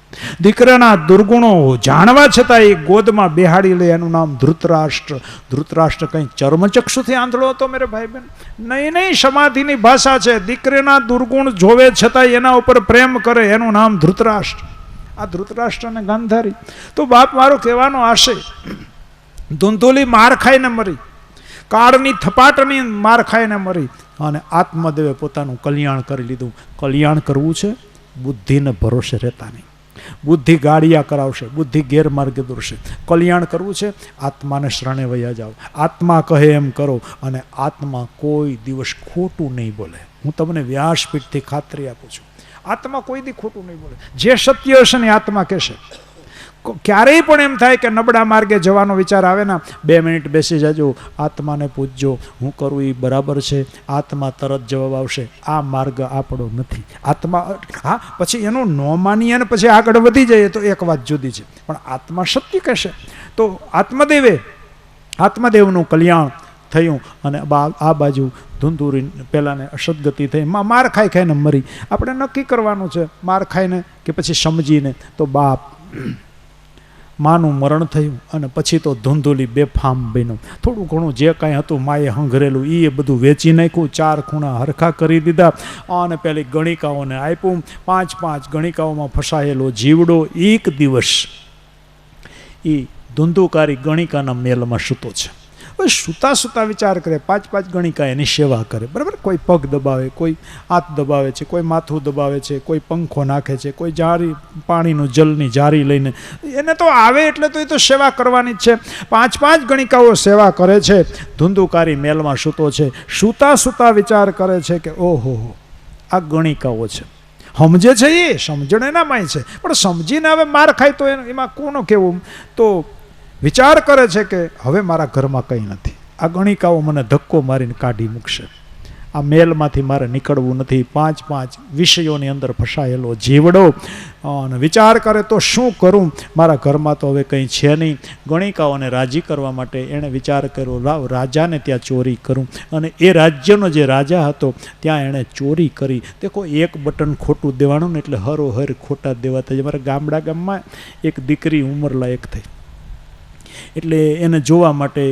દીકરાના દુર્ગુણો જાણવા છતાં એ ગોદમાં બેહાડી લે, એનું નામ ધૃતરાષ્ટ્ર. ધૃતરાષ્ટ્ર કંઈ ચર્મચક્ષુથી આંધળો હતો મેરે ભાઈ બહેન? નહીં, સમાધિની ભાષા છે. દીકરીના દુર્ગુણ જોવે છતાં એના ઉપર પ્રેમ કરે, એનું નામ ધૃતરાષ્ટ્ર. આ ધૃતરાષ્ટ્ર અને ગાંધારી. તો બાપ મારો કહેવાનો આશય, ધુંધુલી માર ખાઈને મરી, કાળની થપાટની માર ખાઈને મરી, અને આત્મદેવે પોતાનું કલ્યાણ કરી લીધું. કલ્યાણ કરવું છે, બુદ્ધિને ભરોસે રહેતા નહીં. બુદ્ધિ ગાડિયા કરાવશે, બુદ્ધિ ગેરમાર્ગે દોરશે. કલ્યાણ કરવું છે, આત્માને શરણે વયા જાઓ, આત્મા કહે એમ કરો, અને આત્મા કોઈ દિવસ ખોટું નહીં બોલે. હું તમને વ્યાસપીઠથી ખાતરી આપું છું, આત્મા કોઈ દી ખોટું નહીં બોલે. જે સત્ય હશે ને આત્મા કહેશે. ક્યારેય પણ એમ થાય કે નબળા માર્ગે જવાનો વિચાર આવે ને, 2 મિનિટ બેસી જાજો, આત્માને પૂછજો, હું કરું એ બરાબર છે? આત્મા તરત જવાબ આવશે, આ માર્ગ આપણો નથી. આત્મા, હા, પછી એનું ન માનીએ અને પછી આગળ વધી જઈએ તો એક વાત જુદી છે, પણ આત્મા સત્ય કહેશે. તો આત્મદેવનું કલ્યાણ થયું, અને આ બાજુ ધુંધુરી પેલાને અસદગતિ થઈ, માર ખાઈને મરી. આપણે નક્કી કરવાનું છે, માર ખાઈને કે પછી સમજીને. તો બાપ માનું મરણ થયું, અને પછી તો ધુંધુલી બેફામ બન્યું. થોડું ઘણું જે કાંઈ હતું માએ હંઘરેલું એ બધું વેચી નાખ્યું, 4 ખૂણા હરખા કરી દીધા, અને પેલી ગણિકાઓને આપ્યું. 5 ગણિકાઓમાં ફસાયેલો જીવડો એક દિવસ એ ધુંધુકારી ગણિકાના મેલમાં સૂતો છે. હવે સૂતા વિચાર કરે, 5 ગણિકા એની સેવા કરે, બરાબર? કોઈ પગ દબાવે, કોઈ હાથ દબાવે છે, કોઈ માથું દબાવે છે, કોઈ પંખો નાખે છે, કોઈ જારી પાણીનું જલની જારી લઈને. એને તો આવે એટલે તો એ તો સેવા કરવાની જ છે. 5 ગણિકાઓ સેવા કરે છે. ધુંધુકારી મેલમાં સૂતો છે. સૂતા વિચાર કરે છે કે ઓહો, આ ગણિકાઓ છે, સમજે છે, એ સમજણ એનામાંય છે, પણ સમજીને હવે માર ખાય તો એમાં કોનું કેવું? તો વિચાર કરે છે કે હવે મારા ઘરમાં કંઈ નથી, આ ગણિકાઓ મને ધક્કો મારીને કાઢી મૂકશે, આ મેલમાંથી મારે નીકળવું નથી. 5 વિષયોની અંદર ફસાયેલો જીવડો, અને વિચાર કરે તો શું કરું, મારા ઘરમાં તો હવે કંઈ છે નહીં. ગણિકાઓને રાજી કરવા માટે એણે વિચાર કર્યો, લાવ રાજાને ત્યાં ચોરી કરું. અને એ રાજ્યનો જે રાજા હતો ત્યાં એણે ચોરી કરી. દેખો, એક બટન ખોટું દેવાનું ને એટલે હરોહર ખોટા દેવાતા. મારા ગામમાં એક દીકરી ઉંમરલાયક થઈ, એટલે એને જોવા માટે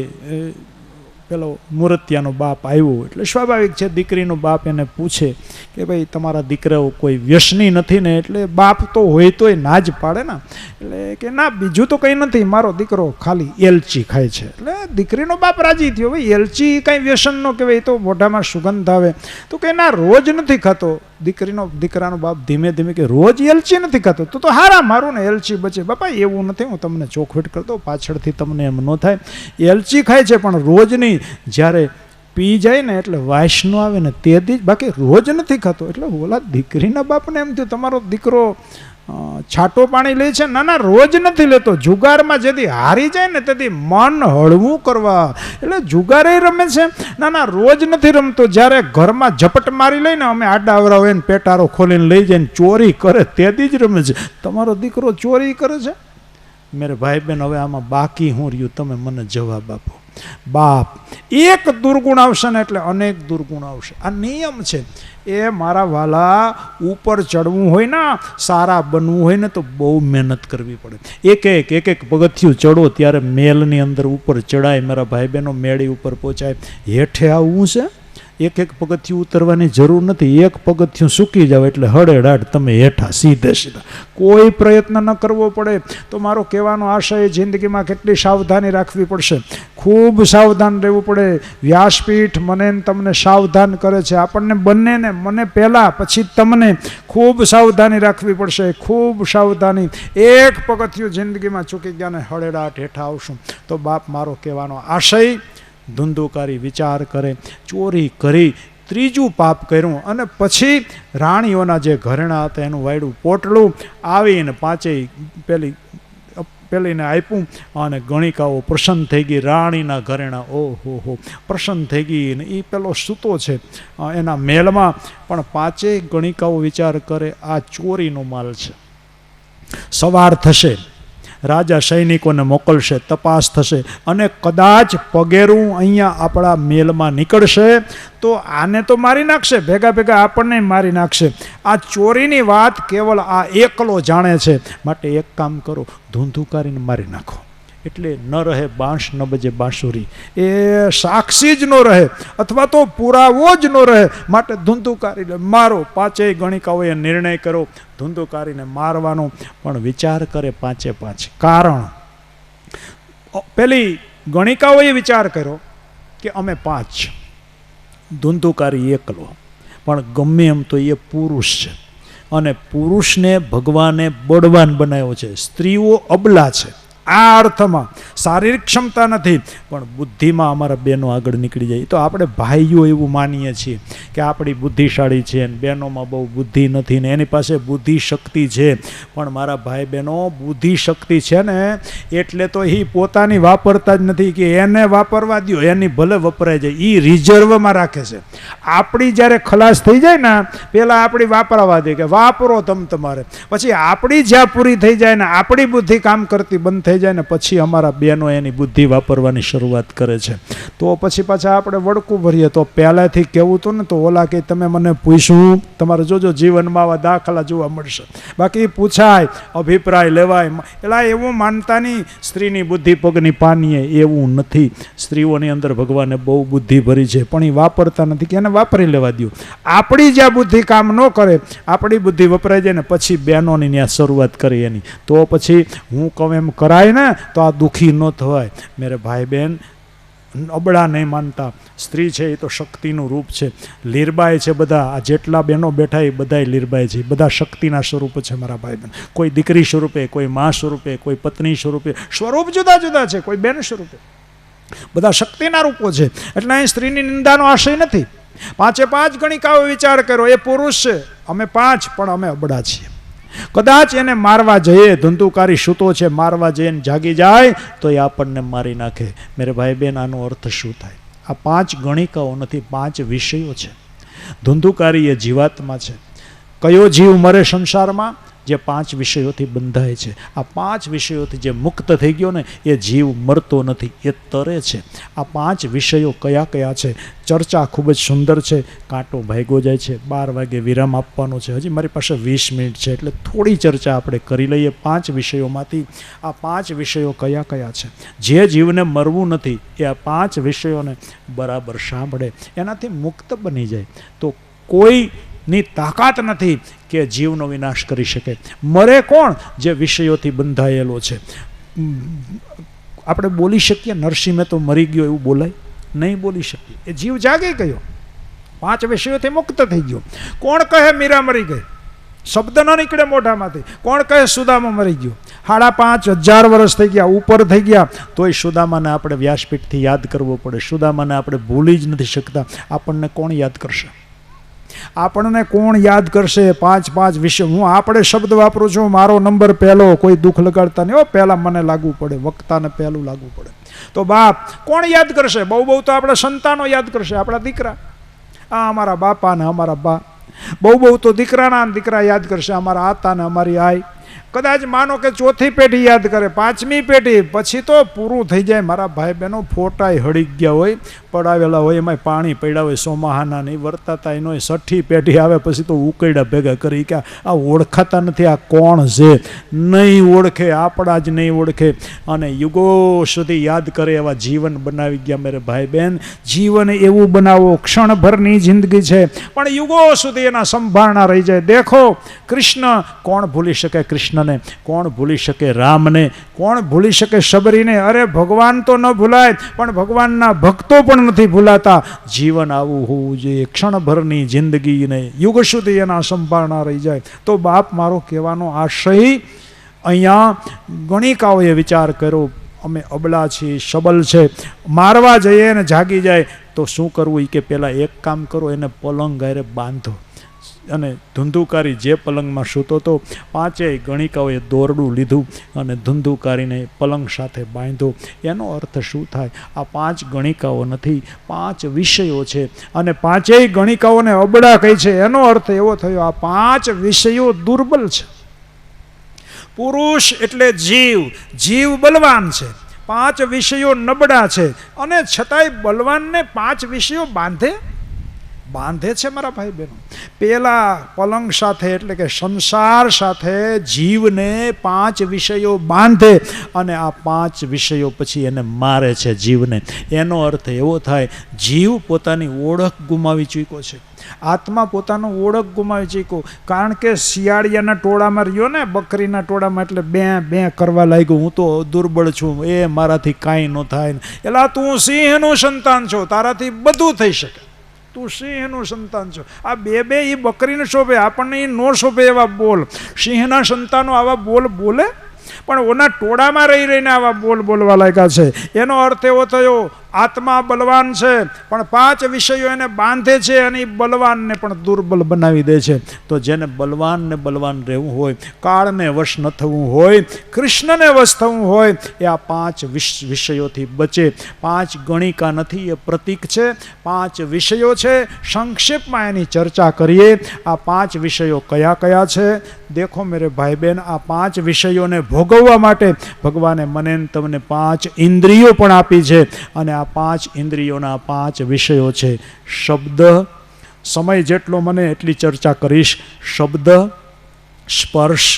પેલો મૂર્તિયાનો બાપ આવ્યો. એટલે સ્વાભાવિક છે, દીકરીનો બાપ એને પૂછે કે ભાઈ તમારા દીકરાઓ કોઈ વ્યસની નથી ને? એટલે બાપ તો હોય તોય ના જ પાડે ને. એટલે કે ના, બીજું તો કંઈ નથી, મારો દીકરો ખાલી એલચી ખાય છે. એટલે દીકરીનો બાપ રાજી થયો, ભાઈ એલચી કાંઈ વ્યસન ન કહેવાય, તો મોઢામાં સુગંધ આવે. તો કે ના, રોજ નથી ખાતો. દીકરાનો બાપ ધીમે કે રોજ એલચી નથી ખાતો, તો હારા મારું ને એલચી બચે. બાપા એવું નથી, હું તમને ચોખવટ કરતો, પાછળથી તમને એમ ન થાય. એલચી ખાય છે પણ રોજ નહીં, જ્યારે પી જાય ને એટલે વાસ નો આવે ને તે દી, બાકી રોજ નથી ખાતો. એટલે ઓલા દીકરીના બાપને એમ થયું, તમારો દીકરો છાટો પાણી લે છે? ના, રોજ નથી લેતો. જુગારમાં જેથી હારી જાય ને તેથી મન હળવું કરવા એટલે જુગારે રમે છે. ના, રોજ નથી રમતો. જ્યારે ઘરમાં ઝપટ મારી લઈને અમે આડાવરા હોય ને પેટારો ખોલીને લઈ જાય ને ચોરી કરે તેથી જ રમે છે. તમારો દીકરો ચોરી કરે છે? મેરે ભાઈ બહેન, હવે આમાં બાકી હું રહ્યું, તમે મને જવાબ આપો. બાપ એક દુર્ગુણ આવશે ને એટલે અનેક દુર્ગુણ આવશે. આ નિયમ છે. એ મારા વાલા, ઉપર ચડવું હોય ને, સારા બનવું હોય ને, તો બહુ મહેનત કરવી પડે. એક એક પગથિયું ચડો ત્યારે મેલની અંદર ઉપર ચડાય. મારા ભાઈ બહેનો, મેળી ઉપર પહોંચાય. હેઠે આવવું છે, એક એક પગથિયું ઉતરવાની જરૂર નથી. એક પગથિયું સૂકી જાવ એટલે હળેડાટ તમે હેઠા સીધે સીધા. કોઈ પ્રયત્ન ન કરવો પડે. તો મારો કહેવાનો આશય, જિંદગીમાં કેટલી સાવધાની રાખવી પડશે, ખૂબ સાવધાન રહેવું પડે. વ્યાસપીઠ મને તમને સાવધાન કરે છે, આપણને બંનેને, મને પહેલાં પછી તમને ખૂબ સાવધાની રાખવી પડશે, ખૂબ સાવધાની. એક પગથિયું જિંદગીમાં ચૂકી ગયા ને હળેડાટ હેઠા આવશું. તો બાપ મારો કહેવાનો આશય, ધુંધુકારી વિચાર કરે, ચોરી કરી, ત્રીજું પાપ કર્યું, અને પછી રાણીઓના જે ઘરેણા હતા એનું વાયડું પોટલું આવીને પાંચેય પેલીને આપ્યું, અને ગણિકાઓ પ્રસન્ન થઈ ગઈ. રાણીના ઘરેણા, ઓહો પ્રસન્ન થઈ ગઈ. ને એ પેલો સૂતો છે એના મહેલમાં, પણ પાંચેય ગણિકાઓ વિચાર કરે આ ચોરીનો માલ છે. સવાર થશે, રાજા સૈનિકોને મોકલશે, તપાસ થશે, અને કદાચ પગેરું અહીંયા આપણા મેલમાં નીકળશે તો આને તો મારી નાખશે, ભેગા ભેગા આપણને મારી નાખશે. આ ચોરીની વાત કેવળ આ એકલો જાણે છે. માટે એક કામ કરો, ધૂંધુકારીને મારી નાખો. એટલે ન રહે બાંશ ન બજે બાંસુરી, એ સાક્ષી જ ન રહે, અથવા તો પુરાવો જ ન રહે. માટે ધૂંધુકારીને મારો. પાંચેય ગણિકાઓએ નિર્ણય કરો ધૂંધુકારીને મારવાનો, પણ વિચાર કરે પાંચે પાંચ. કારણ પેલી ગણિકાઓએ વિચાર કર્યો કે અમે 5, ધૂંધુકારી એકલો, પણ ગમે એમ તો એ પુરુષ છે, અને પુરુષને ભગવાને બળવાન બનાવ્યો છે. સ્ત્રીઓ અબલા છે. આ અર્થમાં શારીરિક ક્ષમતા નથી, પણ બુદ્ધિમાં અમારા બહેનો આગળ નીકળી જાય. તો આપણે ભાઈઓ એવું માનીએ છીએ કે આપણી બુદ્ધિશાળી છે, અને બહેનોમાં બહુ બુદ્ધિ નથી, ને એની પાસે બુદ્ધિ શક્તિ છે. પણ મારા ભાઈ બહેનો, બુદ્ધિ શક્તિ છે ને એટલે તો એ પોતાની વાપરતા જ નથી, કે એને વાપરવા દો, એની ભલે વપરાય જાય, એ રિઝર્વમાં રાખે છે. આપણી જ્યારે ખલાસ થઈ જાય ને, પહેલાં આપણી વાપરવા દે, કે વાપરો તમારે. પછી આપણી જ્યાં પૂરી થઈ જાય ને, આપણી બુદ્ધિ કામ કરતી બંધ થઈ જાય ને, પછી અમારા બહેનો એની બુદ્ધિ વાપરવાની શરૂઆત કરે છે. તો પછી પાછા આપણે વળકું ભરીએ. તો પહેલાંથી કહેવું હતું ને, તો ઓલા કે તમે મને પૂછ્યું, તમારે જોજો જીવનમાં આવા દાખલા જોવા મળશે. બાકી પૂછાય, અભિપ્રાય લેવાય. એટલે એવું માનતા નહીં સ્ત્રીની બુદ્ધિ પગની પાનીએ, એવું નથી. સ્ત્રીઓની અંદર ભગવાને બહુ બુદ્ધિ ભરી છે, પણ એ વાપરતા નથી, કે એને વાપરી લેવા દો. આપણી જ્યાં બુદ્ધિ કામ ન કરે, આપણી બુદ્ધિ વપરાઈ જાય ને, પછી બહેનોની ત્યાં શરૂઆત કરી એની. તો પછી હું કહું એમ કરાય ને, તો આ દુઃખી ન થવાય. મેરે ભાઈ બહેન, અબળા નહીં માનતા. સ્ત્રી છે એ તો શક્તિનું રૂપ છે. લીરબાઈ છે બધા, આ જેટલા બહેનો બેઠા એ બધાય લીરબાઈ છે. બધા શક્તિના સ્વરૂપ છે મારા ભાઈ બહેન. કોઈ દીકરી સ્વરૂપે, કોઈ મા સ્વરૂપે, કોઈ પત્ની સ્વરૂપે. સ્વરૂપ જુદા જુદા છે, કોઈ બેન સ્વરૂપે. બધા શક્તિના રૂપો છે. એટલે અહીં સ્ત્રીની નિંદાનો આશય નથી. 5 ગણિકાઓ વિચાર કર્યો, એ પુરુષ છે, અમે 5, પણ અમે અબળા છીએ. કદાચ એને મારવા જઈએ, ધુંધુકારી સૂતો છે, મારવા જઈએ ને જાગી જાય તો એ આપણને મારી નાખે. મેરે ભાઈ બહેન, આનો અર્થ શું થાય? આ 5 ગણિકાઓ નથી, 5 વિષયો છે. ધુંધુકારી એ જીવાત્મા છે. કયો જીવ મરે સંસારમાં? જે 5 વિષયોથી બંધાય છે. આ 5 વિષયોથી જે મુક્ત થઈ ગયો ને, એ જીવ મરતો નથી, એ તરે છે. આ 5 વિષયો કયા કયા છે? ચર્ચા ખૂબ જ સુંદર છે. કાંટો ભાગ્યો જાય છે, 12 વાગે વિરામ આપવાનો છે. હજી મારી પાસે 20 મિનિટ છે, એટલે થોડી ચર્ચા આપણે કરી લઈએ 5 વિષયોમાંથી. આ 5 વિષયો કયા કયા છે? જે જીવને મરવું નથી, એ આ 5 વિષયોને બરાબર સાંભળે, એનાથી મુક્ત બની જાય. તો કોઈની તાકાત નથી કે જીવનો વિનાશ કરી શકે. મરે કોણ? જે વિષયોથી બંધાયેલો છે. આપણે બોલી શકીએ નરસિંહ મહેતો મરી ગયો એવું બોલાય? નહીં બોલી શકીએ. એ જીવ જાગી ગયો, 5 વિષયોથી મુક્ત થઈ ગયો. કોણ કહે મીરા મરી ગઈ? શબ્દ ન નીકળે મોઢામાંથી. કોણ કહે સુદામા મરી ગયો? 5,500 વર્ષ થઈ ગયા, ઉપર થઈ ગયા, તોય સુદામાને આપણે વ્યાસપીઠથી યાદ કરવો પડે. સુદામાને આપણે ભૂલી જ નથી શકતા. આપણને કોણ યાદ કરશે? આપણને કોણ યાદ કરશે? 5 વિષય. હું આપણે શબ્દ વાપરું છું, મારો નંબર પહેલો. કોઈ દુઃખ લગાડતા નહીં, પહેલાં મને લાગવું પડે, વક્તાને પહેલું લાગવું પડે. તો બાપ કોણ યાદ કરશે? બહુ તો આપણા સંતાનો યાદ કરશે, આપણા દીકરા. આ અમારા બાપા ને અમારા બા. બહુ તો દીકરાના દીકરા યાદ કરશે, અમારા આતા ને અમારી આઈ. કદાચ માનો કે ચોથી પેઢી યાદ કરે, પાંચમી પેઢી, પછી તો પૂરું થઈ જાય મારા ભાઈ બહેનો. ફોટાય હળી ગયા હોય, પડાવેલા હોય, એમાં પાણી પડ્યા હોય, સોમાહાના નહીં વર્તાતા એનો. છઠ્ઠી પેઢી આવે પછી તો ઉકળ્યા ભેગા કરી કે આ ઓળખાતા નથી, આ કોણ છે, નહીં ઓળખે, આપણા જ નહીં ઓળખે. અને યુગો સુધી યાદ કરે એવા જીવન બનાવી ગયા મેરે ભાઈ બહેન. જીવન એવું બનાવો, ક્ષણભરની જિંદગી છે પણ યુગો સુધી એના સંભાળના રહી જાય. દેખો કૃષ્ણ, કોણ ભૂલી શકે કૃષ્ણને, કોણ ભૂલી શકે રામને, કોણ ભૂલી શકે શબરીને. અરે ભગવાન તો ન ભૂલાય પણ ભગવાનના ભક્તો પણ નથી ભૂલાતા. જીવન આવું હોવું જોઈએ, ક્ષણભરની જિંદગીને યુગ સુધી એના સંભાળના રહી જાય. તો બાપ મારો કહેવાનો આશય અહીંયા ગણિકાઓએ વિચાર કર્યો, અમે અબલા છીએ, સબલ છે, મારવા જઈએ ને જાગી જાય તો શું કરવું? એ કે પહેલાં એક કામ કરો, એને પલંગ ગાયરે બાંધો. અને ધુંધુકારી જે પલંગમાં સૂતો હતો, પાંચેય ગણિકાઓએ દોરડું લીધું અને ધુંધુકારીને પલંગ સાથે બાંધ્યો. એનો અર્થ શું થાય? આ પાંચ ગણિકાઓ નથી, પાંચ વિષયો છે અને પાંચેય ગણિકાઓને અબડા કહી છે. એનો અર્થ એવો થયો આ પાંચ વિષયો દુર્બલ છે. પુરુષ એટલે જીવ, જીવ બલવાન છે, પાંચ વિષયો નબળા છે અને છતાંય બલવાનને પાંચ વિષયો બાંધે છે મારા ભાઈ બહેનો. પેલા પલંગ સાથે એટલે કે સંસાર સાથે જીવને પાંચ વિષયો બાંધે અને આ પાંચ વિષયો પછી એને મારે છે જીવને. એનો અર્થ એવો થાય જીવ પોતાની ઓળખ ગુમાવી ચૂક્યો છે, આત્મા પોતાનો ઓળખ ગુમાવી ચૂક્યો. કારણ કે શિયાળિયાના ટોળામાં રહ્યો ને, બકરીના ટોળામાં, એટલે બે કરવા લાગ્યો, હું તો દુર્બળ છું, એ મારાથી કાંઈ ન થાય. એલા તું સિંહનું સંતાન છો, તારાથી બધું થઈ શકે, તું સિંહનું સંતાન છો. આ બે એ બકરીને શોભે, આપણને એ નો શોભે એવા બોલ. સિંહના સંતાનો આવા બોલ બોલે પણ ઓના ટોળામાં રહી રહીને આવા બોલ બોલવા લાગ્યા છે. એનો અર્થ એવો થયો આત્મા બલવાન છે પણ પાંચ વિષયો એને બાંધે છે અને એ બલવાનને પણ દુર્બલ બનાવી દે છે. તો જેને બલવાન રહેવું હોય, કાળને વશ ન થવું હોય, કૃષ્ણને વશ થવું હોય, એ આ પાંચ વિષયોથી બચે. પાંચ ગણિકા નથી, એ પ્રતીક છે, પાંચ વિષયો છે. સંક્ષેપમાં એની ચર્ચા કરીએ. આ પાંચ વિષયો કયા કયા છે? દેખો મેરે ભાઈ બહેન, આ પાંચ વિષયોને ભોગવવા માટે ભગવાને મને તમને પાંચ ઇન્દ્રિયો પણ આપી છે અને આ પાંચ ઇન્દ્રિયોના પાંચ વિષયો છે. શબ્દ, સમય જેટલો મને એટલી ચર્ચા કરીશ. શબ્દ, સ્પર્શ,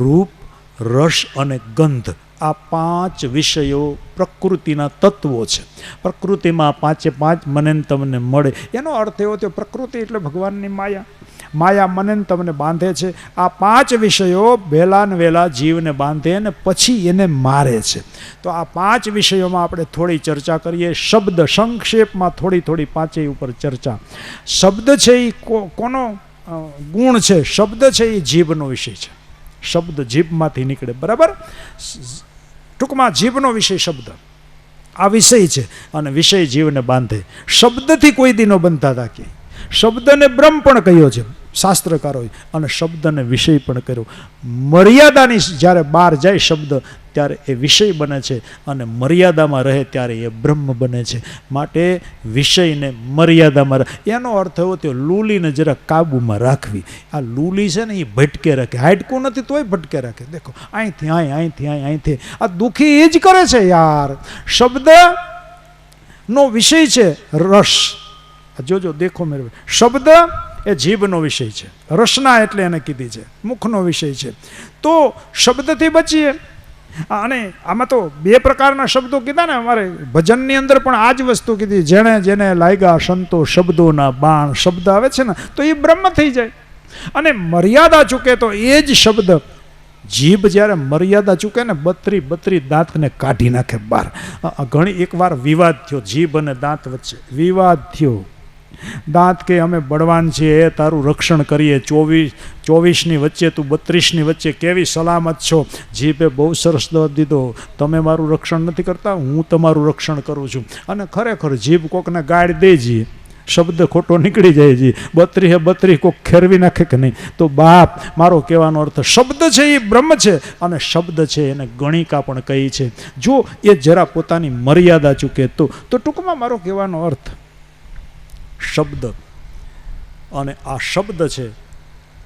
રૂપ, રસ અને ગંધ, આ પાંચ વિષયો પ્રકૃતિના તત્વો છે. પ્રકૃતિમાં પાંચે પાંચ મને તમને મળે. એનો અર્થ એવો થયો પ્રકૃતિ એટલે ભગવાનની માયા. માયા મને તમને બાંધે છે. આ પાંચ વિષયો વહેલા ને વહેલા જીવને બાંધે અને પછી એને મારે છે. તો આ પાંચ વિષયોમાં આપણે થોડી ચર્ચા કરીએ. શબ્દ, સંક્ષેપમાં થોડી પાંચેય ઉપર ચર્ચા. શબ્દ છે એ કોનો ગુણ છે? શબ્દ છે એ જીભનો વિષય છે. શબ્દ જીભમાંથી નીકળે, બરાબર? ટૂંકમાં જીભનો વિષય શબ્દ, આ વિષય છે અને વિષય જીવને બાંધે. શબ્દથી કોઈ દીનો બંધતા હતા. શબ્દને બ્રહ્મ પણ કહ્યો છે શાસ્ત્રકારોએ અને શબ્દને વિષય પણ કર્યો. મર્યાદાની જ્યારે બહાર જાય શબ્દ ત્યારે એ વિષય બને છે અને મર્યાદામાં રહે ત્યારે એ બ્રહ્મ બને છે. માટે વિષયને મર્યાદામાં રહે. એનો અર્થ એવો થયો લૂલીને જરા કાબૂમાં રાખવી. આ લૂલી છે ને એ ભટકે રાખે, હાડકું નથી તોય ભટકે રાખે. દેખો અહીંથી અહીંથી આ દુઃખી એ જ કરે છે યાર. શબ્દનો વિષય છે રસ. જોજો, દેખો મેરે, શબ્દ એ જીભનો વિષય છે, રસના એટલે એને કીધી છે, મુખનો વિષય છે. તો શબ્દથી બચીએ. અને આમાં તો બે પ્રકારના શબ્દો કીધા ને, અમારે ભજનની અંદર પણ આ જ વસ્તુ કીધી. જેને લાગ્યા સંતો શબ્દોના બાણ, શબ્દ આવે છે ને તો એ બ્રહ્મ થઈ જાય. અને મર્યાદા ચૂકે તો એ જ શબ્દ, જીભ જ્યારે મર્યાદા ચૂકે ને 32 દાંતને કાઢી નાખે બહાર. ઘણી એકવાર વિવાદ થયો જીભ અને દાંત વચ્ચે, વિવાદ થયો. દાંત કે અમે બળવાન છીએ, એ તારું રક્ષણ કરીએ, 24ની વચ્ચે તું 32ની વચ્ચે કેવી સલામત છો. જીભે બહુ સરસ જવાબ દીધો, તમે મારું રક્ષણ નથી કરતા, હું તમારું રક્ષણ કરું છું. અને ખરેખર જીભ કોકને ગાળ દે જઈએ, શબ્દ ખોટો નીકળી જાય છે. 32 કોક ખેરવી નાખે કે નહીં. તો બાપ મારો કહેવાનો અર્થ, શબ્દ છે એ બ્રહ્મ છે અને શબ્દ છે એને ગણિકા પણ કહી છે. જો એ જરા પોતાની મર્યાદા ચૂકે તો ટૂંકમાં મારો કહેવાનો અર્થ શબ્દ, અને આ શબ્દ છે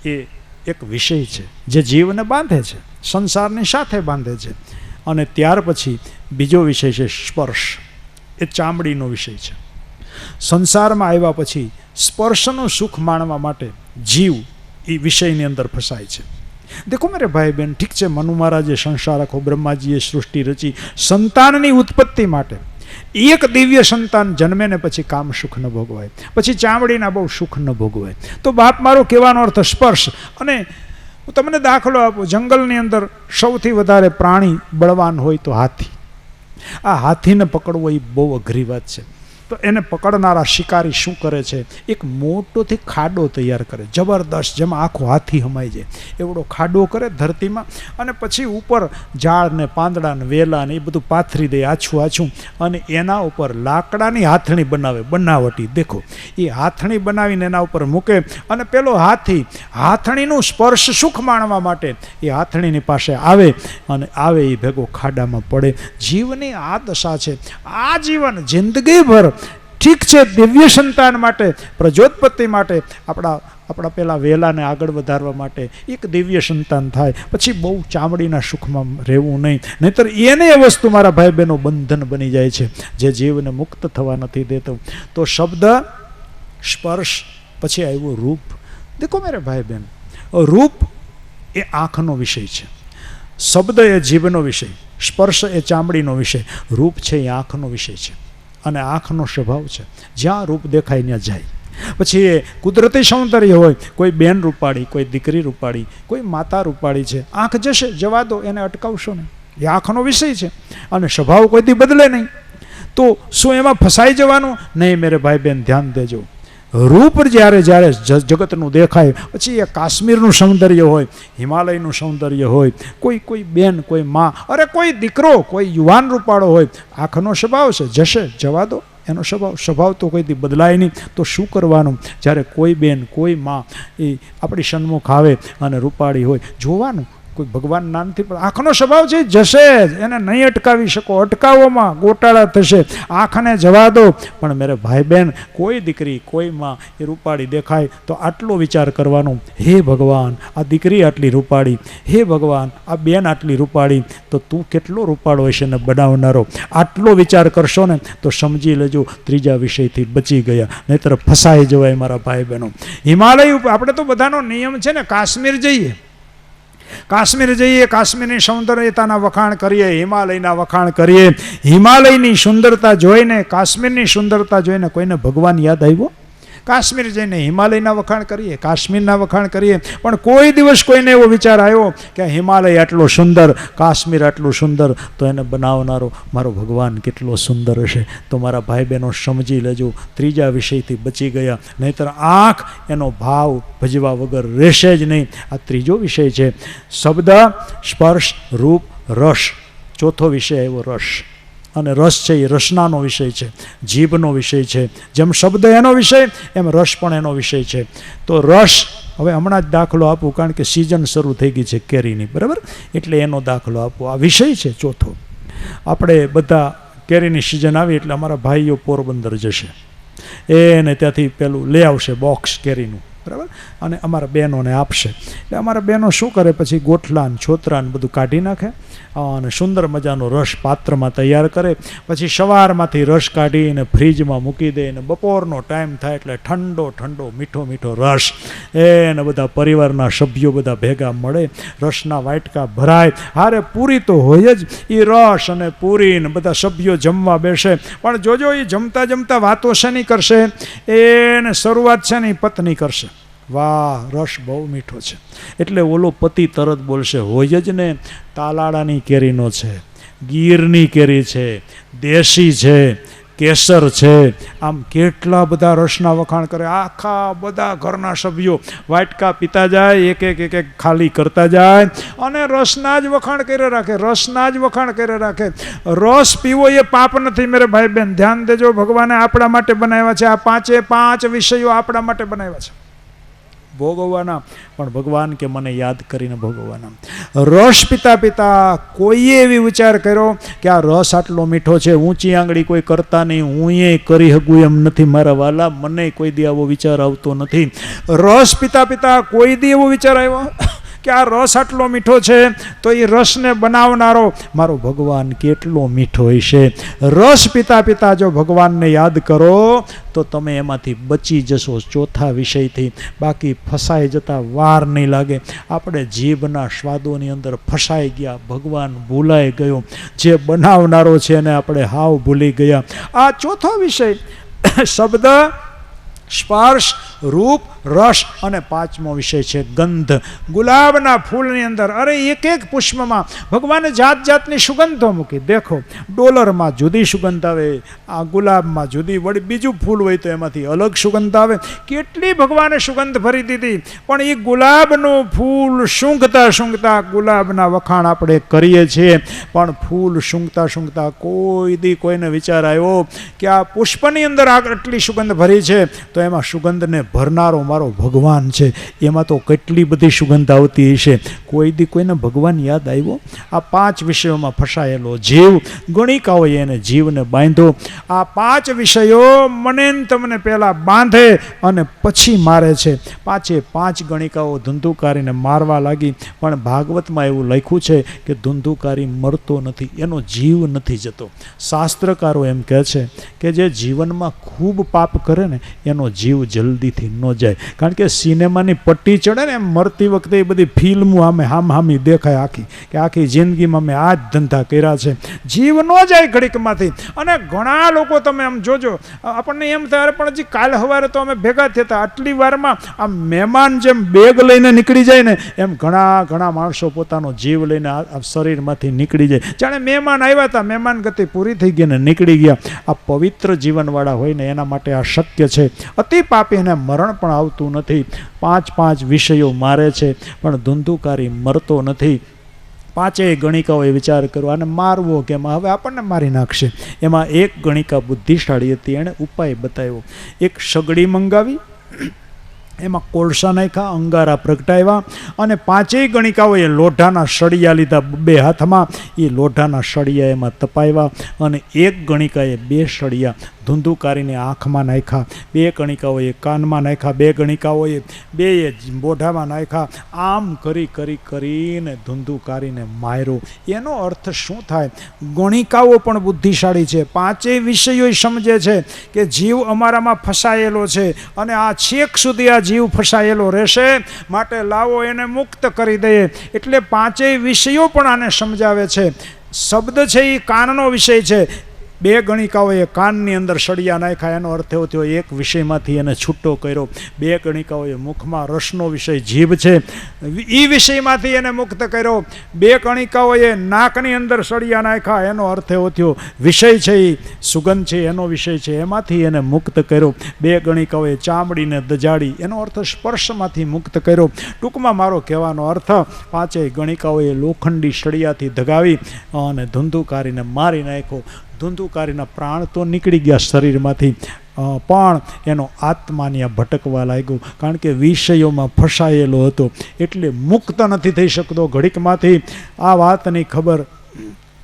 એ એક વિષય છે જે જીવને બાંધે છે, સંસારની સાથે બાંધે છે. અને ત્યાર પછી બીજો વિષય છે સ્પર્શ. એ ચામડીનો વિષય છે. સંસારમાં આવ્યા પછી સ્પર્શનું સુખ માણવા માટે જીવ એ વિષયની અંદર ફસાય છે. દેખો મેરે ભાઈ બહેન, ઠીક છે, મનુ મહારાજે સંસાર આખો, બ્રહ્માજીએ સૃષ્ટિ રચી સંતાનની ઉત્પત્તિ માટે. એક દિવ્ય સંતાન જન્મે ને પછી કામ સુખ ન ભોગવાય, પછી ચામડીના બહુ સુખ ન ભોગવાય. તો બાપ મારો કહેવાનો અર્થ સ્પર્શ. અને હું તમને દાખલો આપું, જંગલની અંદર સૌથી વધારે પ્રાણી બળવાન હોય તો હાથી. આ હાથીને પકડવો એ બહુ અઘરી વાત છે. તો એને પકડનારા શિકારી શું કરે છે, એક મોટોથી ખાડો તૈયાર કરે, જબરદસ્ત, જેમાં આખો હાથી હમાઈ જાય એવડો ખાડો કરે ધરતીમાં. અને પછી ઉપર ઝાડ ને પાંદડા ને વેલા ને એ બધું પાથરી દે આછું આછું. અને એના ઉપર લાકડાની હાથણી બનાવે, બનાવટી. દેખો, એ હાથણી બનાવીને એના ઉપર મૂકે. અને પેલો હાથી હાથણીનું સ્પર્શ સુખ માણવા માટે એ હાથણીની પાસે આવે. અને આવે એ ભેગો ખાડામાં પડે. જીવની આ દશા છે. આ જીવન જિંદગીભર, ઠીક છે, દિવ્ય સંતાન માટે, પ્રજોત્પત્તિ માટે, આપણા પેલા વેલાને આગળ વધારવા માટે એક દિવ્ય સંતાન થાય, પછી બહુ ચામડીના સુખમાં રહેવું નહીં. નહીંતર એને એ વસ્તુ મારા ભાઈ બહેનો બંધન બની જાય છે જે જીવને મુક્ત થવા નથી દેતો. તો શબ્દ, સ્પર્શ, પછી આવ્યું રૂપ. દેખો મેરે ભાઈ બહેન, રૂપ એ આંખનો વિષય છે, શબ્દ એ જીભનો વિષય, સ્પર્શ એ ચામડીનો વિષય, રૂપ છે એ આંખનો વિષય છે. અને આંખનો સ્વભાવ છે, જ્યાં રૂપ દેખાય ત્યાં જાય. પછી એ કુદરતી સૌંદર્ય હોય, કોઈ બેન રૂપાળી, કોઈ દીકરી રૂપાળી, કોઈ માતા રૂપાળી છે, આંખ જશે, જવા દો, એને અટકાવશો નહીં. એ આંખનો વિષય છે. અને સ્વભાવ કોઈથી બદલે નહીં. તો શું એમાં ફસાઈ જવાનું? નહીં મેરે ભાઈ બહેન, ધ્યાન દેજો. રૂપ જ્યારે જ્યારે જગતનું દેખાય, પછી એ કાશ્મીરનું સૌંદર્ય હોય, હિમાલયનું સૌંદર્ય હોય, કોઈ બેન, કોઈ માં, અરે કોઈ દીકરો, કોઈ યુવાન રૂપાળો હોય, આંખનો સ્વભાવ છે, જશે, જવા દો. એનો સ્વભાવ તો કોઈથી બદલાય નહીં. તો શું કરવાનું? જ્યારે કોઈ બેન, કોઈ માં એ આપણી સન્મુખ આવે અને રૂપાળી હોય, જોવાનું. કોઈ ભગવાન નામથી પણ આંખનો સ્વભાવ છે, જશે જ, એને નહીં અટકાવી શકો. અટકાવોમાં ગોટાળા થશે. આંખને જવા દો. પણ મેરે ભાઈ બહેન, કોઈ દીકરી, કોઈ માં એ રૂપાળી દેખાય તો આટલો વિચાર કરવાનો, હે ભગવાન, આ દીકરી આટલી રૂપાળી, હે ભગવાન, આ બેન આટલી રૂપાળી, તો તું કેટલો રૂપાળો હશે ને બનાવનારો. આટલો વિચાર કરશો ને તો સમજી લેજો ત્રીજા વિષયથી બચી ગયા, નહીંતર ફસાઈ જવાય મારા ભાઈ બહેનો. હિમાલય ઉપર આપણે તો બધાનો નિયમ છે ને, કાશ્મીર જઈએ, કાશ્મીરની સૌંદર્યતાના વખાણ કરીએ, હિમાલયના વખાણ કરીએ. હિમાલયની સુંદરતા જોઈને, કાશ્મીરની સુંદરતા જોઈને કોઈને ભગવાન યાદ આવ્યો? કાશ્મીર જઈને હિમાલયના વખાણ કરીએ, કાશ્મીરના વખાણ કરીએ, પણ કોઈ દિવસ કોઈને એવો વિચાર આવ્યો કે હિમાલય આટલો સુંદર, કાશ્મીર આટલું સુંદર, તો એને બનાવનારો મારો ભગવાન કેટલો સુંદર હશે. તો મારા ભાઈ બહેનો સમજી લેજો, ત્રીજા વિષયથી બચી ગયા, નહીંતર આંખ એનો ભાવ ભજવા વગર રહેશે જ નહીં. આ ત્રીજો વિષય છે, શબ્દ, સ્પર્શ, રૂપ, રસ. ચોથો વિષય આવ્યો રસ. અને રસ છે એ રસનાનો વિષય છે, જીભનો વિષય છે. જેમ શબ્દ એનો વિષય, એમ રસ પણ એનો વિષય છે. તો રસ, હવે હમણાં જ દાખલો આપું, કારણ કે સિઝન શરૂ થઈ ગઈ છે કેરીની, બરાબર, એટલે એનો દાખલો આપો. આ વિષય છે ચોથો. આપણે બધા કેરીની સિઝન આવી એટલે અમારા ભાઈઓ પોરબંદર જશે, એને ત્યાંથી પેલું લઈ આવશે બોક્સ કેરીનું, બરાબર, અને અમારા બહેનોને આપશે. એટલે અમારા બહેનો શું કરે, પછી ગોઠલા ને છોતરા ને બધું કાઢી નાખે અને સુંદર મજાનો રસ પાત્રમાં તૈયાર કરે. પછી સવારમાંથી રસ કાઢીને ફ્રીજમાં મૂકી દે, અને બપોરનો ટાઈમ થાય એટલે ઠંડો ઠંડો મીઠો મીઠો રસ, એને બધા પરિવારના સભ્યો બધા ભેગા મળે, રસના વાટકા ભરાય. હારે પૂરી તો હોય જ, એ રસ અને પૂરી ને બધા સભ્યો જમવા બેસે. પણ જોજો, એ જમતા જમતા વાતો શેની કરશે? એને શરૂઆત છે ને એ પત્ની કરશે. વાહ, રસ બહુ મીઠો છે. એટલે ઓલો પતિ તરત બોલશે, હોય જ ને, તાલાળાની કેરીનો છે, ગીરની કેરી છે, દેશી છે, કેસર છે. આમ કેટલા બધા રસના વખાણ કરે. આખા બધા ઘરના સભ્યો વાટકા પીતા જાય, એક ખાલી કરતા જાય, અને રસના જ વખાણ કરે રાખે, રસના જ વખાણ કરે રાખે. રસ પીવો એ પાપ નથી મેરે ભાઈ બહેન, ધ્યાન દેજો. ભગવાને આપણા માટે બનાવ્યા છે. આ પાંચે પાંચ વિષયો આપણા માટે બનાવ્યા છે, ભોગવવાના. પણ ભગવાન કે મને યાદ કરીને ભોગવવાના. રસ પીતા પીતા કોઈએ એવી વિચાર કર્યો કે આ રસ આટલો મીઠો છે, ઊંચી આંગળી કોઈ કરતા નહીં, હું એ કરી શકું એમ નથી મારા વાલા, મને કોઈ દી આવો વિચાર આવતો નથી. રસ પીતા પીતા કોઈ દી એવો વિચાર આવ્યો કે આ રસ આટલો મીઠો છે તો એ રસને બનાવનારો મારો ભગવાન કેટલો મીઠો હશે. રસ પીતા પીતા જો ભગવાનને યાદ કરો તો તમે એમાંથી બચી જશો ચોથા વિષયથી. બાકી ફસાઈ જતા વાર નહીં લાગે. આપણે જીભના સ્વાદોની અંદર ફસાઈ ગયા, ભગવાન ભૂલાઈ ગયો, જે બનાવનારો છે એને આપણે હાવ ભૂલી ગયા. આ ચોથો વિષય શબ્દ, સ્પર્શ, રૂપ, રસ અને પાંચમો વિષય છે ગંધ. ગુલાબના ફૂલની અંદર અરે એક એક પુષ્પમાં ભગવાને જાત જાતની સુગંધો મૂકી. દેખો, ડોલરમાં જુદી સુગંધ આવે, આ ગુલાબમાં જુદી, વળી બીજું ફૂલ હોય તો એમાંથી અલગ સુગંધ આવે. કેટલી ભગવાને સુગંધ ભરી દીધી. પણ એ ગુલાબનું ફૂલ સૂંઘતા સૂંઘતા ગુલાબના વખાણ આપણે કરીએ છીએ, પણ ફૂલ સૂંઘતા સૂંઘતા કોઈ દી કોઈને વિચાર આવ્યો કે આ પુષ્પની અંદર આટલી સુગંધ ભરી છે તો એમાં સુગંધને ભરનારો મારો ભગવાન છે, એમાં તો કેટલી બધી સુગંધ આવતી હશે. કોઈ દી કોઈને ભગવાન યાદ આવ્યો? આ પાંચ વિષયોમાં ફસાયેલો જીવ, ગણિકાઓએ એને જીવને બાંધ્યો. આ પાંચ વિષયો મને તમને પહેલાં બાંધે અને પછી મારે છે. પાંચે પાંચ ગણિકાઓ ધુંધુકારીને મારવા લાગી. પણ ભાગવતમાં એવું લખ્યું છે કે ધુંધુકારી મરતો નથી, એનો જીવ નથી જતો. શાસ્ત્રકારો એમ કહે છે કે જે જીવનમાં ખૂબ પાપ કરે ને એનો જીવ જલ્દીથી ન જાય. કારણ કે સિનેમાની પટ્ટી ચડે ને એમ મરતી વખતે એ બધી ફિલ્મો આમે હામી દેખાય આખી, કે આખી જિંદગીમાં મેં આ જ ધંધા કર્યા છે. જીવ ન જાય ઘડીકમાંથી. અને ઘણા લોકો તમે આમ જોજો, આપણને એમ થાય પણ હજી કાલ સવારે તો અમે ભેગા થયા હતા, આટલી વારમાં આ મહેમાન જેમ બેગ લઈને નીકળી જાય ને એમ ઘણા માણસો પોતાનો જીવ લઈને આ શરીરમાંથી નીકળી જાય. જાણે મહેમાન આવ્યા હતા, મહેમાન ગતિ પૂરી થઈ ગઈ ને નીકળી ગયા. આ પવિત્ર જીવનવાળા હોય ને એના માટે આ શક્ય છે. અતિ પાપીને મરણ પણ આવતું નથી. પાંચ વિષયો મારે છે પણ ધુંધુકારી મરતો નથી. પાંચેય ગણિકાઓએ વિચાર કર્યો આને મારવો કેમ, હવે આપણને મારી નાખશે. એમાં એક ગણિકા બુદ્ધિશાળી હતી, એણે ઉપાય બતાવ્યો. એક સગડી મંગાવી, એમાં કોલસા નાખ્યા, અંગારા પ્રગટાવ્યા અને પાંચેય ગણિકાઓએ લોઢાના સળિયા લીધા બે હાથમાં. એ લોઢાના સળિયા એમાં તપાવ્યા અને એક ગણિકાએ બે સળિયા ધુંધુકારીને આંખમાં નાખ્યા, બે ગણિકાઓએ કાનમાં નાખ્યા, બે ગણિકાઓએ બે મોઢામાં નાખ્યા. આમ કરીને ધુંધુકારીને માર્યો. એનો અર્થ શું થાય? ગણિકાઓ પણ બુદ્ધિશાળી છે, પાંચેય વિષયો સમજે છે કે જીવ અમારામાં ફસાયેલો છે અને આ છેક સુધી આ જીવ ફસાયેલો રહેશે, માટે લાવો એને મુક્ત કરી દઈએ. એટલે પાંચેય વિષયો પણ આને સમજાવે છે. શબ્દ છે એ કાનનો વિષય છે. બે ગણિકાઓએ કાનની અંદર સળિયા નાખ્યા, એનો અર્થ એવો થયો એક વિષયમાંથી એને છૂટો કર્યો. બે ગણિકાઓએ મુખમાં રસનો વિષય જીભ છે એ વિષયમાંથી એને મુક્ત કર્યો. બે ગણિકાઓએ નાકની અંદર સળિયા નાખ્યા, એનો અર્થ એવો થયો વિષય છે એ સુગંધ છે એનો વિષય છે, એમાંથી એને મુક્ત કર્યો. બે ગણિકાઓએ ચામડીને દજાડી, એનો અર્થ સ્પર્શમાંથી મુક્ત કર્યો. ટૂંકમાં મારો કહેવાનો અર્થ પાંચેય ગણિકાઓએ લોખંડી સળિયાથી ધગાવી અને ધુંધુકારીને મારી નાખ્યો. ધુંધુકારીના પ્રાણ તો નીકળી ગયા શરીરમાંથી, પણ એનો આત્માની ભટકવા લાગ્યો. કારણ કે વિષયોમાં ફસાયેલો હતો એટલે મુક્ત નથી થઈ શકતો ઘડીકમાંથી. આ વાતની ખબર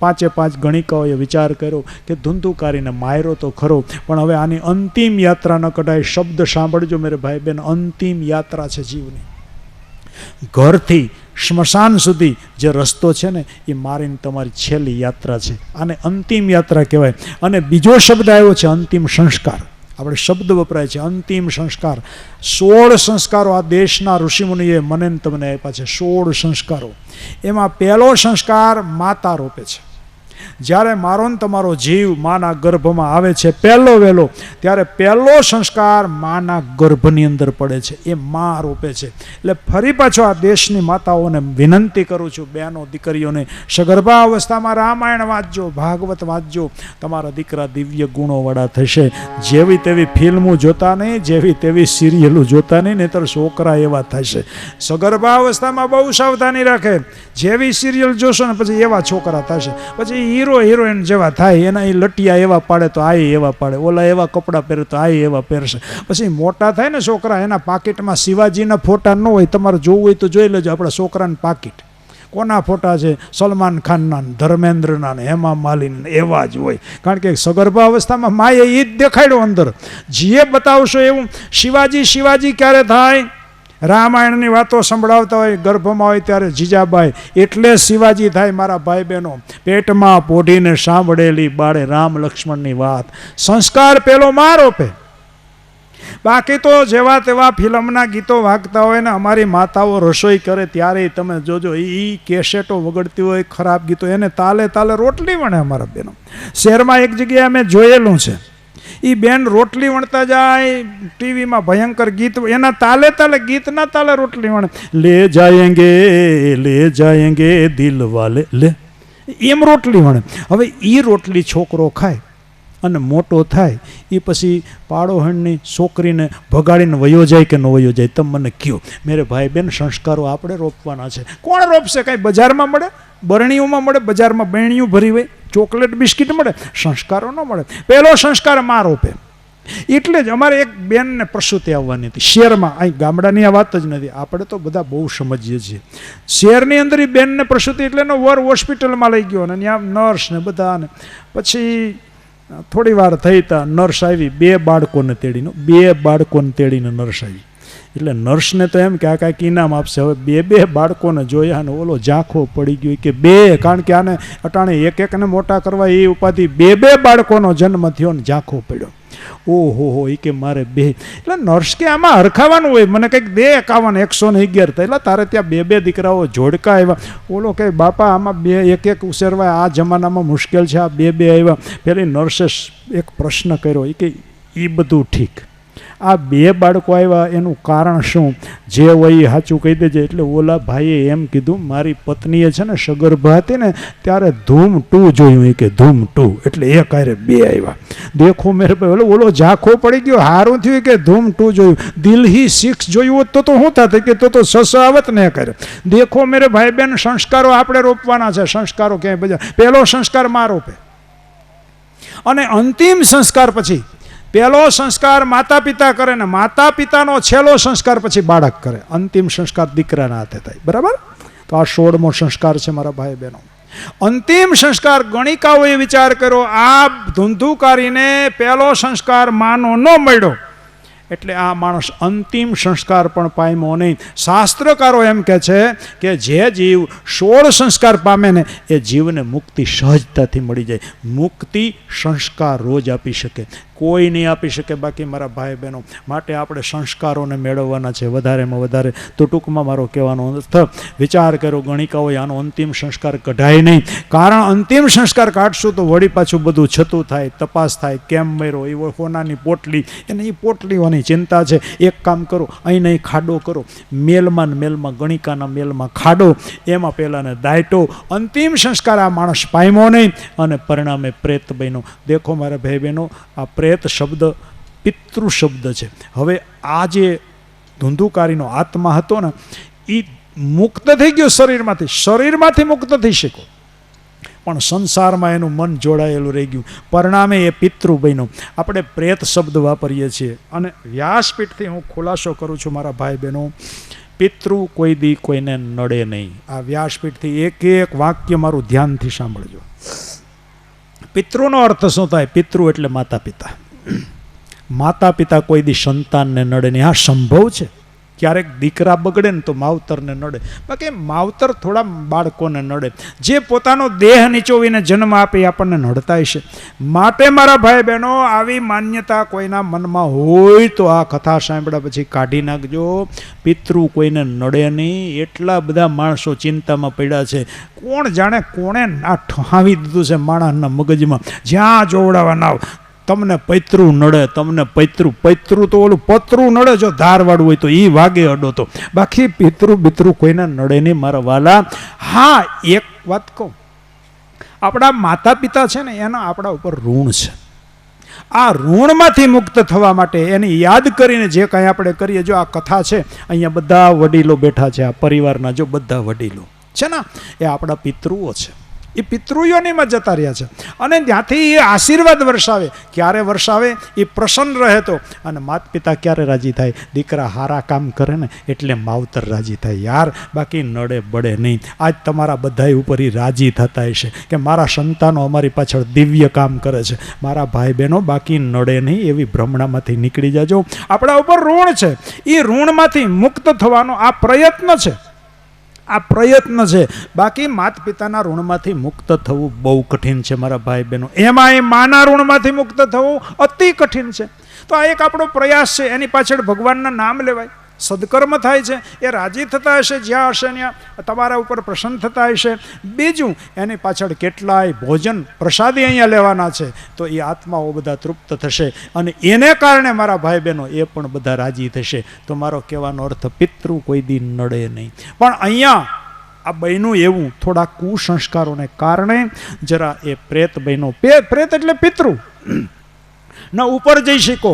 પાંચે પાંચ ગણિકાઓએ વિચાર કર્યો કે ધુંધુકારીને માર્યો તો ખરો, પણ હવે આની અંતિમ યાત્રા ન કઢાય. શબ્દ સાંભળજો મેરે ભાઈ બહેન, અંતિમ યાત્રા છે જીવની. ઘરથી સ્મશાન સુધી જે રસ્તો છે ને એ મારીને તમારી છેલ્લી યાત્રા છે. આને અંતિમ યાત્રા કહેવાય. અને બીજો શબ્દ આવ્યો છે અંતિમ સંસ્કાર. આપણે શબ્દ વપરાય છે અંતિમ સંસ્કાર. 16 સંસ્કારો આ દેશના ઋષિમુનિએ મને તમને આપ્યા છે. 16 સંસ્કારો. એમાં પહેલો સંસ્કાર માતા રૂપે છે. જ્યારે મારો ને તમારો જીવ માના ગર્ભમાં આવે છે પહેલો વહેલો, ત્યારે પહેલો સંસ્કાર માના ગર્ભની અંદર પડે છે, એ મા રૂપે છે. એટલે ફરી પાછો આ દેશની માતાઓને વિનંતી કરું છું, બહેનો દીકરીઓને, સગર્ભા અવસ્થામાં રામાયણ વાંચજો, ભાગવત વાંચજો, તમારા દીકરા દિવ્ય ગુણોવાળા થશે. જેવી તેવી ફિલ્મો જોતા નહીં, જેવી તેવી સિરિયલો જોતા નહીં, નહીંતર છોકરા એવા થશે. સગર્ભા અવસ્થામાં બહુ સાવધાની રાખે. જેવી સિરિયલ જોશો ને પછી એવા છોકરા થશે. પછી હીરોઈન જેવા થાય, એના એ લટિયા એવા પાડે તો આ એવા પાડે, ઓલા એવા કપડાં પહેરે તો આ એવા પહેરશે. પછી મોટા થાય ને છોકરા, એના પાકીટમાં શિવાજીના ફોટા ન હોય. તમારે જોવું હોય તો જોઈ લેજો આપણા છોકરાના પાકીટ. કોના ફોટા છે? સલમાન ખાનના, ધર્મેન્દ્રના, હેમા માલિની એવા જ હોય. કારણ કે સગર્ભા અવસ્થામાં માએ એ જ દેખાડ્યો અંદર. જે બતાવશો એવું. શિવાજી ક્યારે થાય? રામાયણની વાતો સંભળાવતા હોય, ગર્ભમાં હોય ત્યારે જીજાબાઈ, એટલે શિવાજી થાય. મારા ભાઈ બહેનો, પેટમાં પોઢીને સાંભળેલી બાળે રામ લક્ષ્મણની વાત. સંસ્કાર પેલો માં રોપે. બાકી તો જેવા તેવા ફિલ્મના ગીતો વાગતા હોય ને, અમારી માતાઓ રસોઈ કરે ત્યારે તમે જોજો એ કેસેટો વગડતી હોય, ખરાબ ગીતો, એને તાલે તાલે રોટલી વણે. અમારા બહેનો, શહેરમાં એક જગ્યાએ અમે જોયેલું છે, એ બેન રોટલી વણતા જાય, ટીવીમાં ભયંકર ગીત, એના તાલે તાલે, ગીતના તાલે રોટલી વણે. લે જાયેંગે દિલ વાલે લે, એમ રોટલી વણે. હવે એ રોટલી છોકરો ખાય અને મોટો થાય, એ પછી પાડોહણની છોકરીને ભગાડીને વયો જાય કે ન વયો જાય? તમે મને કહો. મેરે ભાઈ બેન, સંસ્કારો આપણે રોપવાના છે. કોણ રોપશે? કાંઈ બજારમાં મળે? બરણીઓમાં મળે? બજારમાં બરણીઓ ભરી હોય, ચોકલેટ બિસ્કિટ મળે, સંસ્કારો ન મળે. પહેલો સંસ્કાર માં રોપે. એટલે જ અમારે એક બેનને પ્રસૂતિ આવવાની હતી શહેરમાં. અહીં ગામડાની આ વાત જ નથી, આપણે તો બધા બહુ સમજીએ છીએ. શહેરની અંદર એ બેનને પ્રસૂતિ, એટલે એનો વર હોસ્પિટલમાં લઈ ગયો, અને ત્યાં નર્સ ને બધા, ને પછી થોડી વાર થઈ તા નર્સ આવી, 2 બાળકોને તેડીને નર્સ આવી. એટલે નર્સને તો એમ કે આ કાંઈક ઇનામ આપશે. હવે 2 બાળકોને જોયા ને ઓલો ઝાંખો પડી ગયો કે 2, કારણ કે આને અટાણે એકને મોટા કરવા એ ઉપાધિ, 2 બાળકોનો જન્મ થયો ને ઝાંખો પડ્યો. ઓહો, એ કે મારે 2. એટલે નર્સ કે આમાં હરખાવાનું હોય, મને કંઈક દે 51 111 થાય. એટલે તારે ત્યાં 2 દીકરાઓ જોડકા આવ્યા. ઓલો કહે બાપા આમાં 2 એક ઉછેરવા આ જમાનામાં મુશ્કેલ છે, આ 2 આવ્યા. પેલી નર્સે એક પ્રશ્ન કર્યો, એ કે એ બધું ઠીક, આ 2 બાળકો આવ્યા એનું કારણ શું? જે હોય એ સાચું કહી દેજે. એટલે ઓલા ભાઈએ એમ કીધું, મારી પત્નીએ છે ને સગર્ભા હતી ને ત્યારે ધૂમ 2 જોયું. એ કે ધૂમ 2, એટલે એક હારે 2 આવ્યા. દેખો મેરે ભાઈ, ઓલો ઝાંખો પડી ગયો, હારું થયું કે ધૂમ 2 જોયું. દિલ્હી 6 જોયું હોત તો શું થાત? કે તો 6 આવત ને કરે. દેખો મેરે ભાઈ બહેન, સંસ્કારો આપણે રોપવાના છે. સંસ્કારો ક્યાંય બજાર. પહેલો સંસ્કાર માં રોપે, અને અંતિમ સંસ્કાર પછી, પહેલો સંસ્કાર માતા પિતા કરે ને માતા પિતાનો છેલ્લો સંસ્કાર પછી બાળક કરે. અંતિમ સંસ્કાર દીકરાના હાથે થાય. બરાબર? તો આ 16મો સંસ્કાર છે મારા ભાઈ બહેનો. અંતિમ સંસ્કાર, ગણિકાઓએ વિચાર કર્યો, આ ધુંધુકારીને પહેલો સંસ્કાર માનો ન મળ્યો, એટલે આ માણસ અંતિમ સંસ્કાર પણ પામ્યો નહીં. શાસ્ત્રકારો એમ કહે છે કે જે જીવ 16 સંસ્કાર પામે ને એ જીવને મુક્તિ સહજતાથી મળી જાય. મુક્તિ સંસ્કાર રોજ આપી શકે, કોઈ નહીં આપી શકે. બાકી મારા ભાઈ બહેનો, માટે આપણે સંસ્કારોને મેળવવાના છે વધારેમાં વધારે. તો ટૂંકમાં મારો કહેવાનો અર્થ, વિચાર કરો, ગણિકાઓએ આનો અંતિમ સંસ્કાર કઢાય નહીં. કારણ અંતિમ સંસ્કાર કાઢશું તો વળી પાછું બધું છતું થાય, તપાસ થાય, કેમ મર્યો, એ હોનાની પોટલી, એને એ પોટલીઓની ચિંતા છે. એક કામ કરો, અહીં નહીં ખાડો કરો, મેલમાં ગણિકાના મેલમાં ખાડો, એમાં પહેલાંને દાયટો. અંતિમ સંસ્કાર આ માણસ પામ્યો નહીં અને પરિણામે પ્રેત બન્યો. દેખો મારા ભાઈ બહેનો, આ પ્રેત શબ્દ પિતૃ શબ્દ છે. હવે આ જે ધુંધુકારીનો આત્મા હતો ને, એ મુક્ત થઈ ગયો શરીરમાંથી મુક્ત થઈ શક્યો, પણ સંસારમાં એનું મન જોડાયેલું રહી ગયું. પરિણામે એ પિતૃ બન્યો. આપણે પ્રેત શબ્દ વાપરીએ છીએ, અને વ્યાસપીઠથી હું ખુલાસો કરું છું મારા ભાઈ બહેનો, પિતૃ કોઈ દી કોઈને નડે નહીં. આ વ્યાસપીઠથી એક વાક્ય મારું ધ્યાનથી સાંભળજો. પિતૃનો અર્થ શું થાય? પિતૃ એટલે માતા પિતા. માતા પિતા કોઈ દી સંતાનને નડે નહીં. હા, સંભવ છે ક્યારેક દીકરા બગડે ને તો માવતરને નડે, બાકી માવતર થોડા બાળકોને નડે. જે પોતાનો દેહ નીચોવીને જન્મ આપે આપણને નડતા છે. માટે મારા ભાઈ બહેનો, આવી માન્યતા કોઈના મનમાં હોય તો આ કથા સાંભળ્યા પછી કાઢી નાખજો. પિતૃ કોઈને નડે નહીં. એટલા બધા માણસો ચિંતામાં પડ્યા છે. કોણ જાણે કોણે ના ઠહાવી દીધું છે માણસના મગજમાં. જ્યાં જોવડાવા ના તમને પૈતૃ નડે, તમને પૈતૃ તો ઓલું પતરું નડે, જો ધારવાળું હોય તો એ વાગે અડો તો. બાકી પિતૃ કોઈને નડે નહીં મારા વાલા. હા, એક વાત કહું, આપણા માતા પિતા છે ને એના આપણા ઉપર ઋણ છે. આ ઋણમાંથી મુક્ત થવા માટે એની યાદ કરીને જે કાંઈ આપણે કરીએ. જો આ કથા છે, અહીંયા બધા વડીલો બેઠા છે, આ પરિવારના જો બધા વડીલો છે ને, એ આપણા પિતૃઓ છે. એ પિતૃયોનીમાં જતા રહ્યા છે અને ત્યાંથી એ આશીર્વાદ વર્ષાવે. ક્યારે વર્ષાવે? એ પ્રસન્ન રહે તો. અને માતા પિતા ક્યારે રાજી થાય? દીકરા હારા કામ કરે ને એટલે માવતર રાજી થાય યાર, બાકી નડે બળે નહીં. આજ તમારા બધાય ઉપર એ રાજી થતા હશે કે મારા સંતાનો અમારી પાછળ દિવ્ય કામ કરે છે, મારા ભાઈ બહેનો બાકી નડે નહીં. એવી ભ્રમણામાંથી નીકળી જાજો. આપણા ઉપર ઋણ છે, એ ઋણમાંથી મુક્ત થવાનો આ પ્રયત્ન છે, આ પ્રયત્ન છે. બાકી માતા પિતાના ઋણમાંથી મુક્ત થવું બહુ કઠિન છે મારા ભાઈ બહેનો. એમાં એ માના ઋણમાંથી મુક્ત થવું અતિ કઠિન છે. તો આ એક આપણો પ્રયાસ છે. એની પાછળ ભગવાનના નામ લેવાય, સદકર્મ થાય છે, એ રાજી થતા હશે જ્યાં હશે ત્યાં, તમારા ઉપર પ્રસન્ન થતા હશે. બીજું, એની પાછળ કેટલાય ભોજન પ્રસાદી અહીંયા લેવાના છે, તો એ આત્માઓ બધા તૃપ્ત થશે અને એને કારણે મારા ભાઈ બહેનો એ પણ બધા રાજી થશે. તો મારો કહેવાનો અર્થ, પિતૃ કોઈ દી નડે નહીં. પણ અહીંયા આ બહેનું એવું થોડા કુસંસ્કારોને કારણે જરા એ પ્રેત બહેનો, પ્રેત એટલે પિતૃ ના ઉપર જઈ શકો.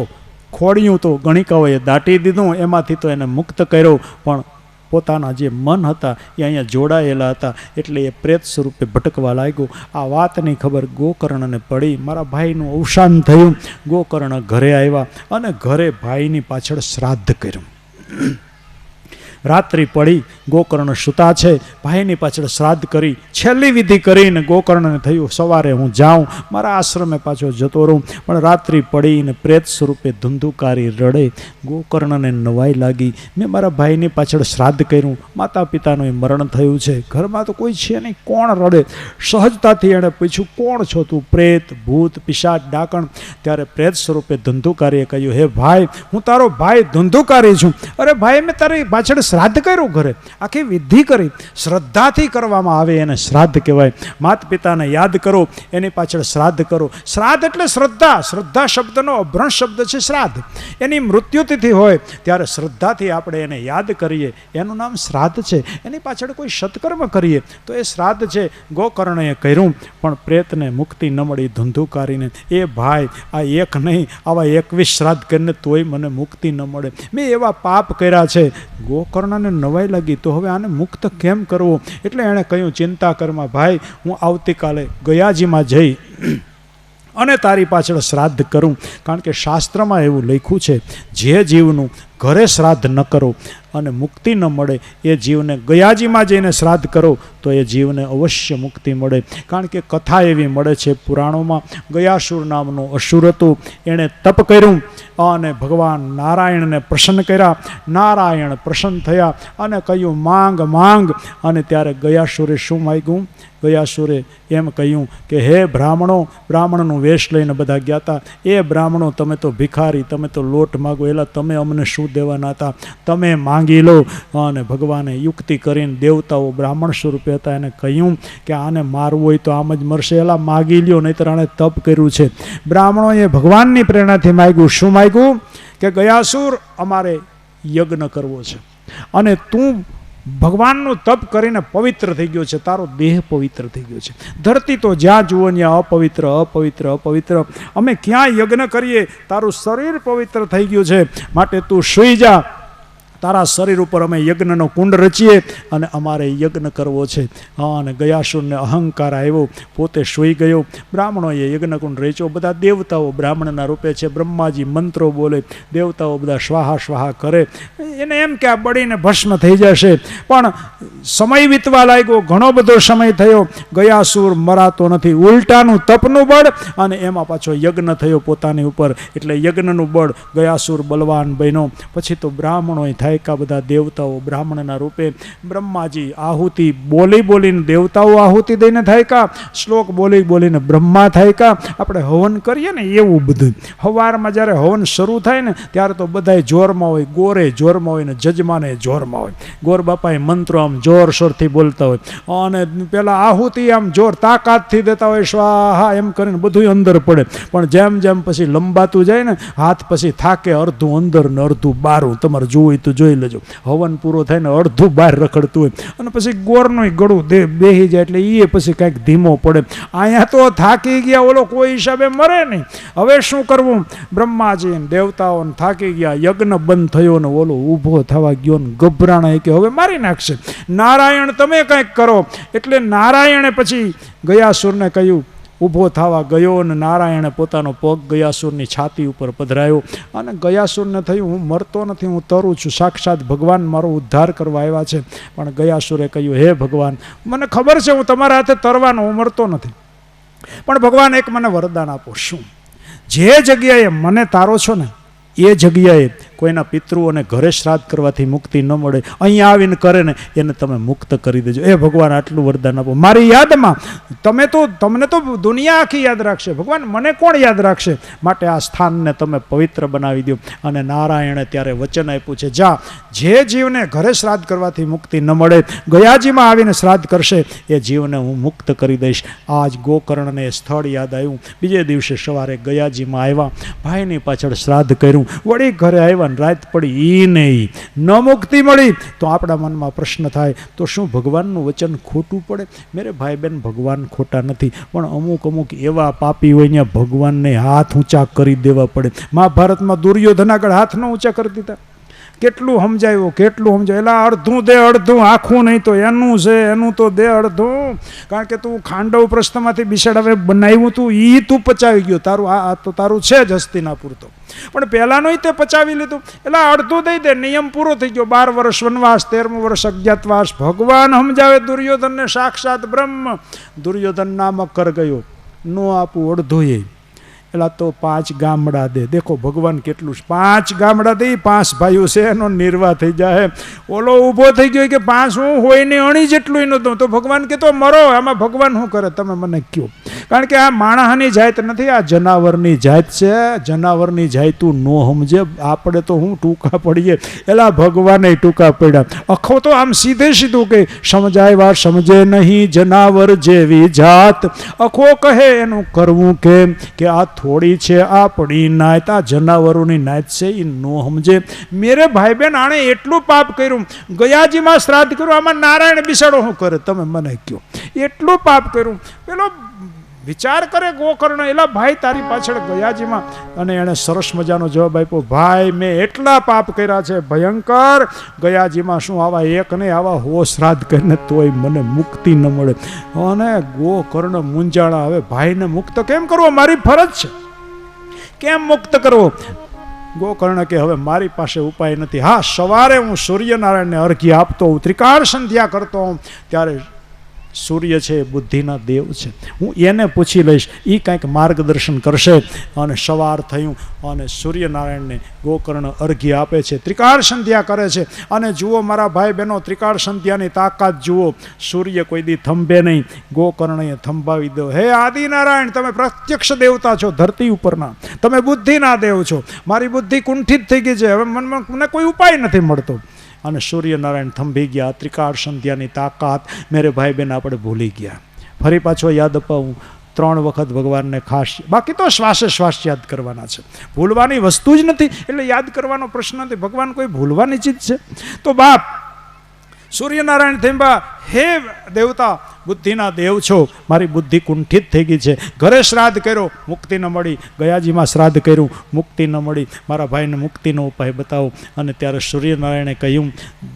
ખોડિયું તો ગણિકાઓએ દાટી દીધું, એમાંથી તો એને મુક્ત કર્યો, પણ પોતાના જે મન હતા એ અહીંયા જોડાયેલા હતા એટલે એ પ્રેત સ્વરૂપે ભટકવા લાગ્યો. આ વાતની ખબર ગોકર્ણને પડી. મારા ભાઈનું અવસાન થયું. ગોકર્ણ ઘરે આવ્યા અને ઘરે ભાઈની પાછળ શ્રાદ્ધ કર્યું. રાત્રિ પડી, ગોકર્ણ સૂતા છે, ભાઈની પાછળ શ્રાદ્ધ કરી, છેલ્લી વિધિ કરીને ગોકર્ણને થયું સવારે હું જાઉં, મારા આશ્રમે પાછો જતો રહું. પણ રાત્રિ પડીને પ્રેત સ્વરૂપે ધુંધુકારી રડે. ગોકર્ણને નવાઈ લાગી, મેં મારા ભાઈની પાછળ શ્રાદ્ધ કર્યું, માતા પિતાનું મરણ થયું છે, ઘરમાં તો કોઈ છે નહીં, કોણ રડે? સહજતાથી એણે પૂછ્યું, કોણ છો તું? પ્રેત, ભૂત, પિશાચ, ડાકણ? ત્યારે પ્રેત સ્વરૂપે ધુંધુકારીએ કહ્યું, હે ભાઈ, હું તારો ભાઈ ધુંધુકારી છું. અરે ભાઈ, મેં તારી પાછળ શ્રાદ્ધ કર્યું, ઘરે આખી વિધિ કરી, શ્રદ્ધાથી કરવામાં આવે એને શ્રાદ્ધ કહેવાય. માતા પિતાને યાદ કરો, એની પાછળ શ્રાદ્ધ કરો. શ્રાદ્ધ એટલે શ્રદ્ધા. શ્રદ્ધા શબ્દનો અભ્રંશ શબ્દ છે શ્રાદ્ધ. એની મૃત્યુતિથિ હોય ત્યારે શ્રદ્ધાથી આપણે એને યાદ કરીએ, એનું નામ શ્રાદ્ધ છે. એની પાછળ કોઈ સત્કર્મ કરીએ તો એ શ્રાદ્ધ છે. ગોકર્ણએ કર્યું, પણ પ્રેતને મુક્તિ ન મળી ધુંધુકારીને. એ ભાઈ, આ એક નહીં, આવા 21 શ્રાદ્ધ કરીને તોય મને મુક્તિ ન મળે, મેં એવા પાપ કર્યા છે. ગોકર્ણને નવાઈ લાગી, તો હવે આને મુક્ત કેમ કરવો? એટલે એણે કહ્યું, ચિંતા કરમાં ભાઈ, હું આવતીકાલે ગયાજીમાં જઈ અને તારી પાછળ શ્રાદ્ધ કરું. કારણ કે શાસ્ત્રમાં એવું લખ્યું છે, જે જીવનું ઘરે શ્રાદ્ધ ન કરો અને મુક્તિ ન મળે, એ જીવને ગયાજીમાં જઈને શ્રાદ્ધ કરો તો એ જીવને અવશ્ય મુક્તિ મળે. કારણ કે કથા એવી મળે છે પુરાણોમાં, ગયાસુર નામનો અસુર હતો, એણે તપ કર્યું અને ભગવાન નારાયણને પ્રસન્ન કર્યા. નારાયણ પ્રસન્ન થયા અને કહ્યું, માંગ માંગ. અને ત્યારે ગયાસુરે શું માગ્યું? ગયાસુરે એમ કહ્યું કે હે બ્રાહ્મણો, બ્રાહ્મણનું વેશ લઈને બધા ગયા હતા, એ બ્રાહ્મણો, તમે તો ભિખારી, તમે તો લોટ માગો, એલા તમે અમને શું દેવાના હતા? તમે માંગી લો. અને ભગવાને યુક્તિ કરીને, દેવતાઓ બ્રાહ્મણ સ્વરૂપે હતા, એને કહ્યું કે આને મારવું હોય તો આમ જ મરશે, એલા માગી લ્યો, નહીંતર આણે તપ કર્યું છે. બ્રાહ્મણોએ ભગવાનની પ્રેરણાથી માગ્યું. શું માગ્યું? કે ગયાસુર, અમારે યજ્ઞ કરવો છે અને તું ભગવાનનું તપ કરીને પવિત્ર થઈ ગયો છે, તારો દેહ પવિત્ર થઈ ગયો છે. ધરતી તો જ્યાં જુઓ ત્યાં અપવિત્ર, અપવિત્ર, અપવિત્ર. અમે ક્યાં યજ્ઞ કરીએ, તારું શરીર પવિત્ર થઈ ગયું છે, માટે તું સૂઈ જા. તારા શરીર ઉપર અમે યજ્ઞનો કુંડ રચીએ અને અમારે યજ્ઞ કરવો છે. અને ગયાસુરને અહંકાર આવ્યો, પોતે સૂઈ ગયો. બ્રાહ્મણોએ યજ્ઞકુંડ રચ્યો, બધા દેવતાઓ બ્રાહ્મણના રૂપે છે, બ્રહ્માજી મંત્રો બોલે, દેવતાઓ બધા સ્વાહા સ્વાહા કરે. એને એમ કે આ બળીને ભસ્મ થઈ જશે, પણ સમય વીતવા લાગ્યો, ઘણો બધો સમય થયો, ગયાસુર મરાતો નથી. ઉલટાનું તપનું બળ અને એમાં પાછો યજ્ઞ થયો પોતાની ઉપર, એટલે યજ્ઞનું બળ, ગયાસુર બલવાન બન્યો. પછી તો બ્રાહ્મણોએ થાયકા, બધા દેવતાઓ બ્રાહ્મણના રૂપે. બ્રહ્માજી આહુતિ બોલી બોલીને, દેવતાઓ આહુતિ દઈને થાયકા, શ્લોક બોલી બોલીને બ્રહ્મા થાયકા. આપણે હવન કરીએ ને એવું બધું. સવારમાં જ્યારે હવન શરૂ થાય ને ત્યારે તો બધાય જોરમાં હોય, ગોરે જોરમાં હોય ને જજમાને જોરમાં હોય. ગોર બાપાએ મંત્રો આમ જોરશોરથી બોલતા હોય અને પેલા આહુતિ આમ જોર તાકાતથી દેતા હોય, સ્વાહા એમ કરીને બધું અંદર પડે. પણ જેમ જેમ પછી લંબાતું જાય ને હાથ, પછી થાકે, અડધું અંદર ને અડધું બારું. તમારે જોવું તો જોઈ લેજો. હવન પૂરો થાય ને અડધું બહાર રખડતું હોય અને પછી ગોરનું ગળું બેસી જાય એટલે એ પછી કાંઈક ધીમો પડે. અહીંયા તો થાકી ગયા, ઓલો કોઈ હિસાબે મરે નહીં. હવે શું કરવું? બ્રહ્માજી દેવતાઓને થાકી ગયા, યજ્ઞ બંધ થયો ને ઓલો ઊભો થવા ગયો ને ગભરાણા કે હવે મારી નાખશે. નારાયણ તમે કંઈક કરો. એટલે નારાયણે પછી ગયાસુરને કહ્યું, ઊભો થવા ગયો અને નારાયણે પોતાનો પગ ગયાસુરની છાતી ઉપર પધરાયો અને ગયાસુરને થયું હું મરતો નથી, હું તરું છું, સાક્ષાત ભગવાન મારો ઉદ્ધાર કરવા આવ્યા છે. પણ ગયાસુરે કહ્યું, હે ભગવાન, મને ખબર છે હું તમારા હાથે તરવાનો, હું મરતો નથી, પણ ભગવાન એક મને વરદાન આપો. શું? જે જગ્યાએ મને તારો છો ને એ જગ્યાએ કોઈના પિતૃઓને ઘરે શ્રાદ્ધ કરવાથી મુક્તિ ન મળે, અહીંયા આવીને કરે ને એને તમે મુક્ત કરી દેજો. એ ભગવાન આટલું વરદાન આપો મારી યાદમાં. તમને તો દુનિયા આખી યાદ રાખશે, ભગવાન મને કોણ યાદ રાખશે? માટે આ સ્થાનને તમે પવિત્ર બનાવી દો. અને નારાયણે ત્યારે વચન આપ્યું છે, જા, જે જીવને ઘરે શ્રાદ્ધ કરવાથી મુક્તિ ન મળે, ગયાજીમાં આવીને શ્રાદ્ધ કરશે એ જીવને હું મુક્ત કરી દઈશ. આજ ગોકર્ણને સ્થળ યાદ આવ્યું. બીજે દિવસે સવારે ગયાજીમાં આવ્યા, ભાઈની પાછળ શ્રાદ્ધ કર્યું, વળી ઘરે આવ્યા, રાત પડી એ નહીં, ન મુક્તિ મળી. તો આપણા મનમાં પ્રશ્ન થાય, તો શું ભગવાનનું વચન ખોટું પડે? મેરે ભાઈ બહેન, ભગવાન ખોટા નથી, પણ અમુક એવા પાપી હોય ત્યાં ભગવાનને હાથ ઊંચા કરી દેવા પડે. મહાભારતમાં દુર્યોધન આગળ હાથ ન ઊંચા કરી દીધા. કેટલું સમજાયું, એલા અડધું દે, અડધું આખું નહીં તો એનું છે, એનું તો દે અડધું. કારણ કે તું ખાંડવ પ્રસ્થમાંથી બિસાડાવે બનાવ્યું તું, ઈ તું પચાવી ગયો, તારું આ તો તારું છે જ હસ્તિનાપુર તો, પણ પહેલાંનું તે પચાવી લીધું. એટલે અડધું દઈ દે, નિયમ પૂરો થઈ ગયો. 12 વર્ષ વનવાસ, 13મું વર્ષ અજ્ઞાતવાસ. ભગવાન સમજાવે દુર્યોધનને, સાક્ષાત બ્રહ્મ. દુર્યોધન નામક કર ગયો, નો આપું અડધું. એલા તો 5 ગામડા દે. દેખો ભગવાન કેટલું, 5 ગામડા દે, 5 ભાઈઓ છે, એનો નિર્વાહ થઈ જાય. ઓલો ઊભો થઈ ગયો કે 5 હું હોય ને અણી જેટલું નહોતું. તો ભગવાન કે તો મરો. આમાં ભગવાન શું કરે તમે મને કહો? કારણ કે આ માણસની જાત નથી, આ જનાવરની જાત છે. જનાવરની જાતું નો સમજે, આપણે તો હું ટૂંકા પડીએ. એલા ભગવાને ટૂંકા પડ્યા. અખો તો આમ સીધું કે સમજાય સમજે નહીં જનાવર જેવી જાત. અખો કહે એનું કરવું કેમ? કે આ થોડી છે આપણી નાયત, આ જનાવરોની નાયત છે, એ નો સમજે. મેરે ભાઈ બહેન, આણે એટલું પાપ કર્યું, ગયાજીમાં શ્રાદ્ધ કર્યું, આમાં નારાયણ બિસાડો શું કરે તમે મને કહો? એટલું પાપ કર્યું. પેલો વિચાર કરે ગોકર્ણ, એલા ભાઈ તારી પાછળ ગયાજીમાં. અને એણે સરસ મજાનો જવાબ આપ્યો, ભાઈ મેં એટલા પાપ કર્યા છે ભયંકર, ગયાજીમાં શું આવા એક નહીં, આવા 100 શ્રાદ્ધ કરીને તોય મને મુક્તિ ન મળે. અને ગોકર્ણ મૂંઝાણા, હવે ભાઈને મુક્ત કેમ કરવો? મારી ફરજ છે, કેમ મુક્ત કરવો? ગોકર્ણ કે હવે મારી પાસે ઉપાય નથી. હા, સવારે હું સૂર્યનારાયણને અર્ઘ્ય આપતો હોઉં, ત્રિકાળ સંધ્યા કરતો હોઉં, ત્યારે સૂર્ય છે બુદ્ધિના દેવ છે, હું એને પૂછી લઈશ, એ કાંઈક માર્ગદર્શન કરશે. અને સવાર થયું અને સૂર્યનારાયણને ગોકર્ણ અર્ઘ્ય આપે છે, ત્રિકાળ સંધ્યા કરે છે. અને જુઓ મારા ભાઈ બહેનો, ત્રિકાળ સંધ્યાની તાકાત જુઓ. સૂર્ય કોઈ દી થંભે નહીં, ગોકર્ણએ થંભાવી દો. હે આદિનારાયણ, તમે પ્રત્યક્ષ દેવતા છો ધરતી ઉપરના, તમે બુદ્ધિના દેવ છો. મારી બુદ્ધિ કુંઠિત થઈ ગઈ છે, હવે મને કોઈ ઉપાય નથી મળતો. અને સૂર્યનારાયણ થંભી ગયા. ત્રિકાળ સંધ્યાની તાકાત મેરે ભાઈ બહેન આપણે ભૂલી ગયા. ફરી પાછો યાદ અપાવું, 3 વખત ભગવાનને ખાસ, બાકી તો શ્વાસે શ્વાસ યાદ કરવાના છે. ભૂલવાની વસ્તુ જ નથી, એટલે યાદ કરવાનો પ્રશ્ન નથી. ભગવાન કોઈ ભૂલવાની ચીજ છે? તો બાપ સૂર્યનારાયણ થંભા, હે દેવતા, બુદ્ધિના દેવ છો, મારી બુદ્ધિ કુંઠિત થઈ ગઈ છે. ઘરે શ્રાદ્ધ કર્યો, મુક્તિ ન મળી. ગયાજીમાં શ્રાદ્ધ કર્યું, મુક્તિ ન મળી. મારા ભાઈને મુક્તિનો ઉપાય બતાવો. અને ત્યારે સૂર્યનારાયણે કહ્યું,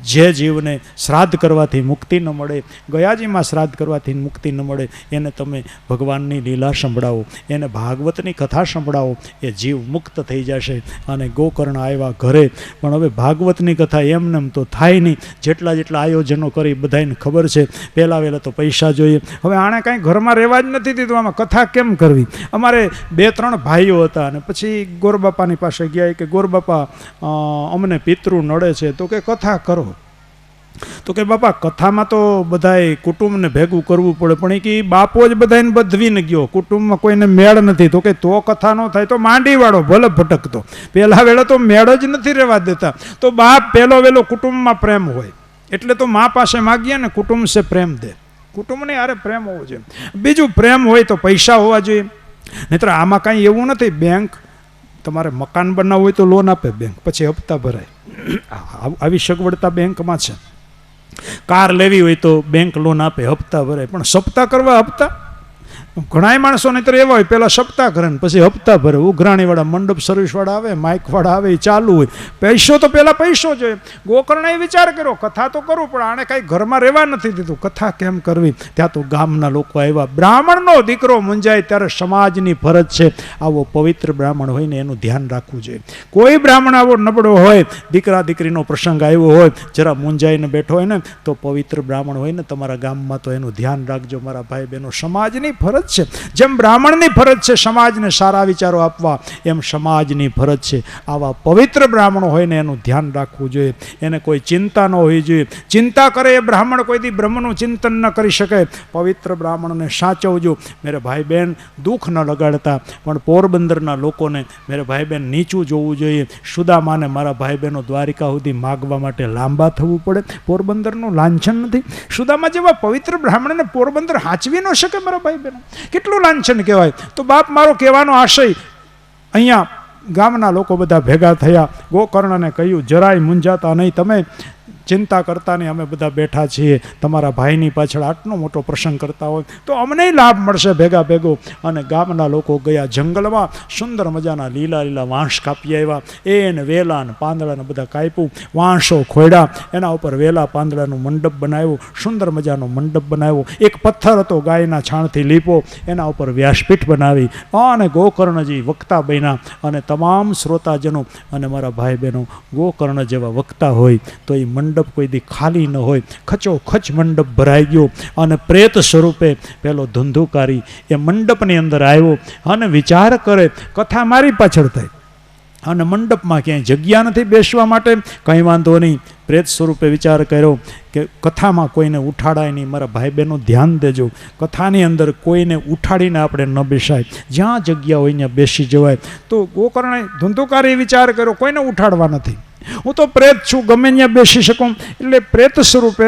જે જીવને શ્રાદ્ધ કરવાથી મુક્તિ ન મળે, ગયાજીમાં શ્રાદ્ધ કરવાથી મુક્તિ ન મળે, એને તમે ભગવાનની લીલા સંભળાવો, એને ભાગવતની કથા સંભળાવો, એ જીવ મુક્ત થઈ જશે. અને ગોકર્ણ આવ્યા ઘરે. પણ હવે ભાગવતની કથા એમને તો થાય નહીં. જેટલા આયોજનો કરી બધાને ખબર છે, પહેલાં વહેલા તો પૈસા જોઈએ. હવે આણે કાંઈ ઘરમાં રહેવા જ નથી દીધું, આમાં કથા કેમ કરવી? અમારે 2-3 ભાઈઓ હતા, અને પછી ગોરબાપાની પાસે ગયા કે ગોરબાપા અમને પિતૃ નડે છે, તો કે કથા કરો. તો કે બાપા કથામાં તો બધાય કુટુંબને ભેગું કરવું પડે, પણ એ કે બાપો જ બધાને બધવીને ગયો, કુટુંબમાં કોઈને મેળ નથી. તો કે તો કથા ન થાય તો માંડીવાળો ભલે ભટકતો, પહેલા વેળા તો મેળ જ નથી રહેવા દેતા. તો બાપ પહેલો વેલો કુટુંબમાં પ્રેમ હોય, એટલે તો મા પાસે માગીએ ને, કુટુંબ સે પ્રેમ દે. કુટુંબને યારે પ્રેમ હોવો જોઈએ. બીજું, પ્રેમ હોય તો પૈસા હોવા જોઈએ. નહીંતર આમાં કાંઈ એવું નથી. બેંક તમારે મકાન બનાવવું હોય તો લોન આપે બેંક, પછી હપ્તા ભરાય. આવી સગવડતા બેંકમાં છે. કાર લેવી હોય તો બેંક લોન આપે, હપ્તા ભરે, પણ સપ્તાહ કરવા હપ્તા? ઘણા માણસો નહીતર એવા હોય પહેલાં સપ્તાહ કરે ને પછી હપ્તા ભરે. ઉઘરાણીવાળા, મંડપ સર્વિસવાળા આવે, માઇકવાળા આવે, એ ચાલુ હોય. પૈસો તો પહેલાં પૈસો જોઈએ. ગોકર્ણએ વિચાર કર્યો કથા તો કરું, પણ આણે કાંઈ ઘરમાં રહેવા નથી દીધું. કથા કેમ કરવી? ત્યાં તો ગામના લોકો આવ્યા. બ્રાહ્મણનો દીકરો મૂંઝાય ત્યારે સમાજની ફરજ છે આવો પવિત્ર બ્રાહ્મણ હોય ને એનું ધ્યાન રાખવું જોઈએ. કોઈ બ્રાહ્મણ આવો નબળો હોય, દીકરા દીકરીનો પ્રસંગ આવ્યો હોય, જરા મૂંઝાઈને બેઠો હોય ને, તો પવિત્ર બ્રાહ્મણ હોય ને તમારા ગામમાં, તો એનું ધ્યાન રાખજો મારા ભાઈ બહેનો. સમાજની ફરજ છે. જેમ બ્રાહ્મણની ફરજ છે સમાજને સારા વિચારો આપવા, એમ સમાજની ફરજ છે આવા પવિત્ર બ્રાહ્મણો હોય ને એનું ધ્યાન રાખવું જોઈએ. એને કોઈ ચિંતા ન હોવી જોઈએ. ચિંતા કરે એ બ્રાહ્મણ કોઈ દી બ્રહ્મનું ચિંતન ન કરી શકે. પવિત્ર બ્રાહ્મણને સાચવજો મેરે ભાઈ બહેન. દુઃખ ન લગાડતા, પણ પોરબંદરના લોકોને મેરે ભાઈ બહેન નીચું જોવું જોઈએ. સુદામાને મારા ભાઈ બહેનો દ્વારિકા સુધી માગવા માટે લાંબા થવું પડે. પોરબંદરનું લાંછન નથી. સુદામા જેવા પવિત્ર બ્રાહ્મણને પોરબંદર હાંચવી ન શકે મારા ભાઈ બહેનો. કેટલું લાંછન કહેવાય. તો બાપ, મારો કહેવાનો આશય, અહીંયા ગામના લોકો બધા ભેગા થયા. ગોકર્ણને કહ્યું જરાય મૂંઝાતા નહીં, તમે ચિંતા કરતા નહીં, અમે બધા બેઠા છીએ. તમારા ભાઈની પાછળ આટલો મોટો પ્રસંગ કરતા હોય તો અમને લાભ મળશે ભેગા ભેગો. અને ગામના લોકો ગયા જંગલમાં, સુંદર મજાના લીલા લીલા વાંસ કાપી આવ્યા. એને વેલા ને પાંદડાને બધા કાપ્યું, વાંસો ખોડ્યા, એના ઉપર વેલા પાંદડાનું મંડપ બનાવ્યું, સુંદર મજાનો મંડપ બનાવ્યો. એક પથ્થર હતો ગાયના છાણથી લીપો, એના ઉપર વ્યાસપીઠ બનાવી. અને ગોકર્ણજી વક્તા બન્યા. અને તમામ શ્રોતાજનો અને મારા ભાઈ બહેનો, ગોકર્ણ જેવા વક્તા હોય તો એ મંડપ કોઈ દી ખાલી ન હોય. ખચોખચ મંડપ ભરાઈ ગયો. અને પ્રેત સ્વરૂપે પેલો ધુંધુકારી એ મંડપની અંદર આવ્યો અને વિચાર કરે કથા મારી પાછળ થઈ અને મંડપમાં ક્યાંય જગ્યા નથી બેસવા માટે. કંઈ વાંધો નહીં, પ્રેત સ્વરૂપે વિચાર કર્યો કે કથામાં કોઈને ઉઠાડાય નહીં. મારા ભાઈ બહેનો ધ્યાન દેજો, કથાની અંદર કોઈને ઉઠાડીને આપણે ન બેસાય. જ્યાં જગ્યા હોય ત્યાં બેસી જવાય. તો ગોકર્ણે ધુંધુકારી વિચાર કર્યો કોઈને ઉઠાડવા નથી, હું તો પ્રેત છું, ગમે ત્યાં બેસી શકું. એટલે પ્રેત સ્વરૂપે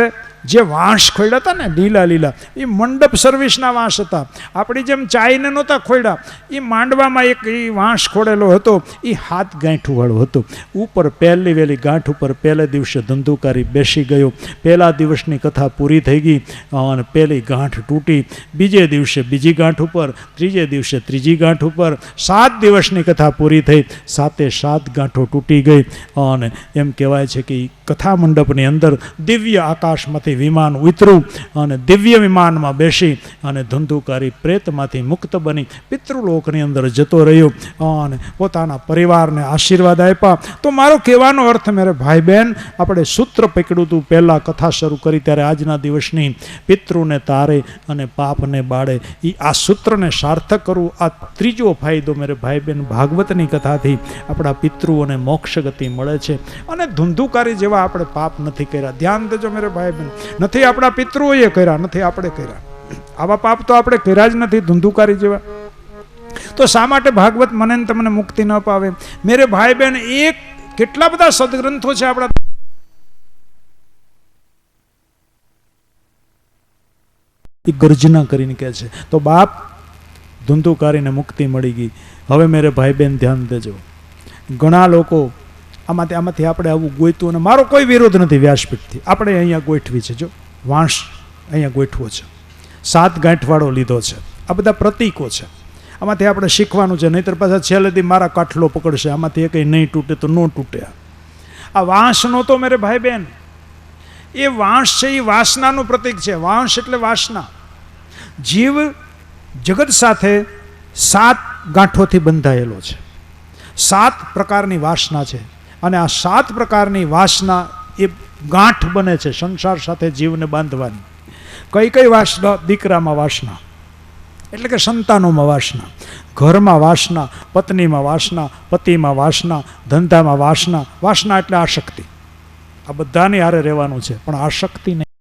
જે વાંસ ખોડ્યા હતા ને લીલા લીલા, એ મંડપ સર્વિસના વાંસ હતા. આપણી જેમ ચાઈને નહોતા ખોડ્યા. એ માંડવામાં એક એ વાંસ ખોડેલો હતો, એ 7 ગાંઠુવાળો હતો. ઉપર પહેલી વહેલી ગાંઠ ઉપર પહેલે દિવસે ધંધુકારી બેસી ગયો. પહેલા દિવસની કથા પૂરી થઈ ગઈ અને પહેલી ગાંઠ તૂટી. બીજે દિવસે બીજી ગાંઠ ઉપર, ત્રીજે દિવસે ત્રીજી ગાંઠ ઉપર. 7 દિવસની કથા પૂરી થઈ, 7 ગાંઠો તૂટી ગઈ. અને એમ કહેવાય છે કે કથા મંડપની અંદર દિવ્ય આકાશમાંથી વિમાન ઉતર્યું અને દિવ્ય વિમાનમાં બેસી અને ધંધુકારી પ્રેતમાંથી મુક્ત બની પિતૃલોકની અંદર જતો રહ્યો અને પોતાના પરિવારને આશીર્વાદ આપ્યા. તો મારો કહેવાનો અર્થ મેરે ભાઈ બહેન, આપણે સૂત્ર પકડ્યું હતું પહેલાં કથા શરૂ કરી ત્યારે, આજના દિવસની પિતૃને તારે અને પાપને બાળે, એ આ સૂત્રને સાર્થક કરવું. આ ત્રીજો ફાયદો મેરે ભાઈ બહેન, ભાગવતની કથાથી આપણા પિતૃઓને મોક્ષ ગતિ મળે છે. અને ધુંધુકારી જેવા આપણે પાપ નથી કર્યા. ધ્યાન દેજો મેરે ભાઈ બહેન, નથી આપણા પિતૃઓએ કર્યા, નથી આપણે કર્યા. આવા પાપ તો આપણે કર્યા જ નથી ધુંધુકારી જેવા. તો શા માટે ભાગવત મને ને તમને મુક્તિ ન પાવે? મેરે ભાઈ બહેન, એક કેટલા બધા સદગ્રંથો છે આપણા. એ ગર્જના કરીને કહે છે તો બાપ, ધુંધુકારીને મુક્તિ મળી ગઈ. હવે મેરે ભાઈ બહેન ધ્યાન દેજો. ઘણા લોકો આમાંથી આપણે આવું ગોઈતું, અને મારો કોઈ વિરોધ નથી વ્યાસપીઠથી, આપણે અહીંયા ગોઠવી છે. જો વાંસ અહીંયા ગોઠવો છે, 7 ગાંઠવાળો લીધો છે. આ બધા પ્રતીકો છે, આમાંથી આપણે શીખવાનું છે. નહીંતર પાછા છેલ્લેથી મારા કાઠલો પકડશે, આમાંથી એ કંઈ નહીં તૂટે તો ન તૂટે. આ વાંસ નહોતો મેરે ભાઈ બહેન, એ વાંસ છે, એ વાસનાનું પ્રતીક છે. વાંસ એટલે વાસના. જીવ જગત સાથે 7 ગાંઠોથી બંધાયેલો છે. 7 પ્રકારની વાસના છે. અને આ 7 પ્રકારની વાસના એ ગાંઠ બને છે સંસાર સાથે જીવને બાંધવાની. કઈ વાસના? દીકરામાં વાસના એટલે કે સંતાનોમાં વાસના, ઘરમાં વાસના, પત્નીમાં વાસના, પતિમાં વાસના, ધંધામાં વાસના. વાસના એટલે આસક્તિ. આ બધાની હારે રહેવાનું છે, પણ આસક્તિ નહીં.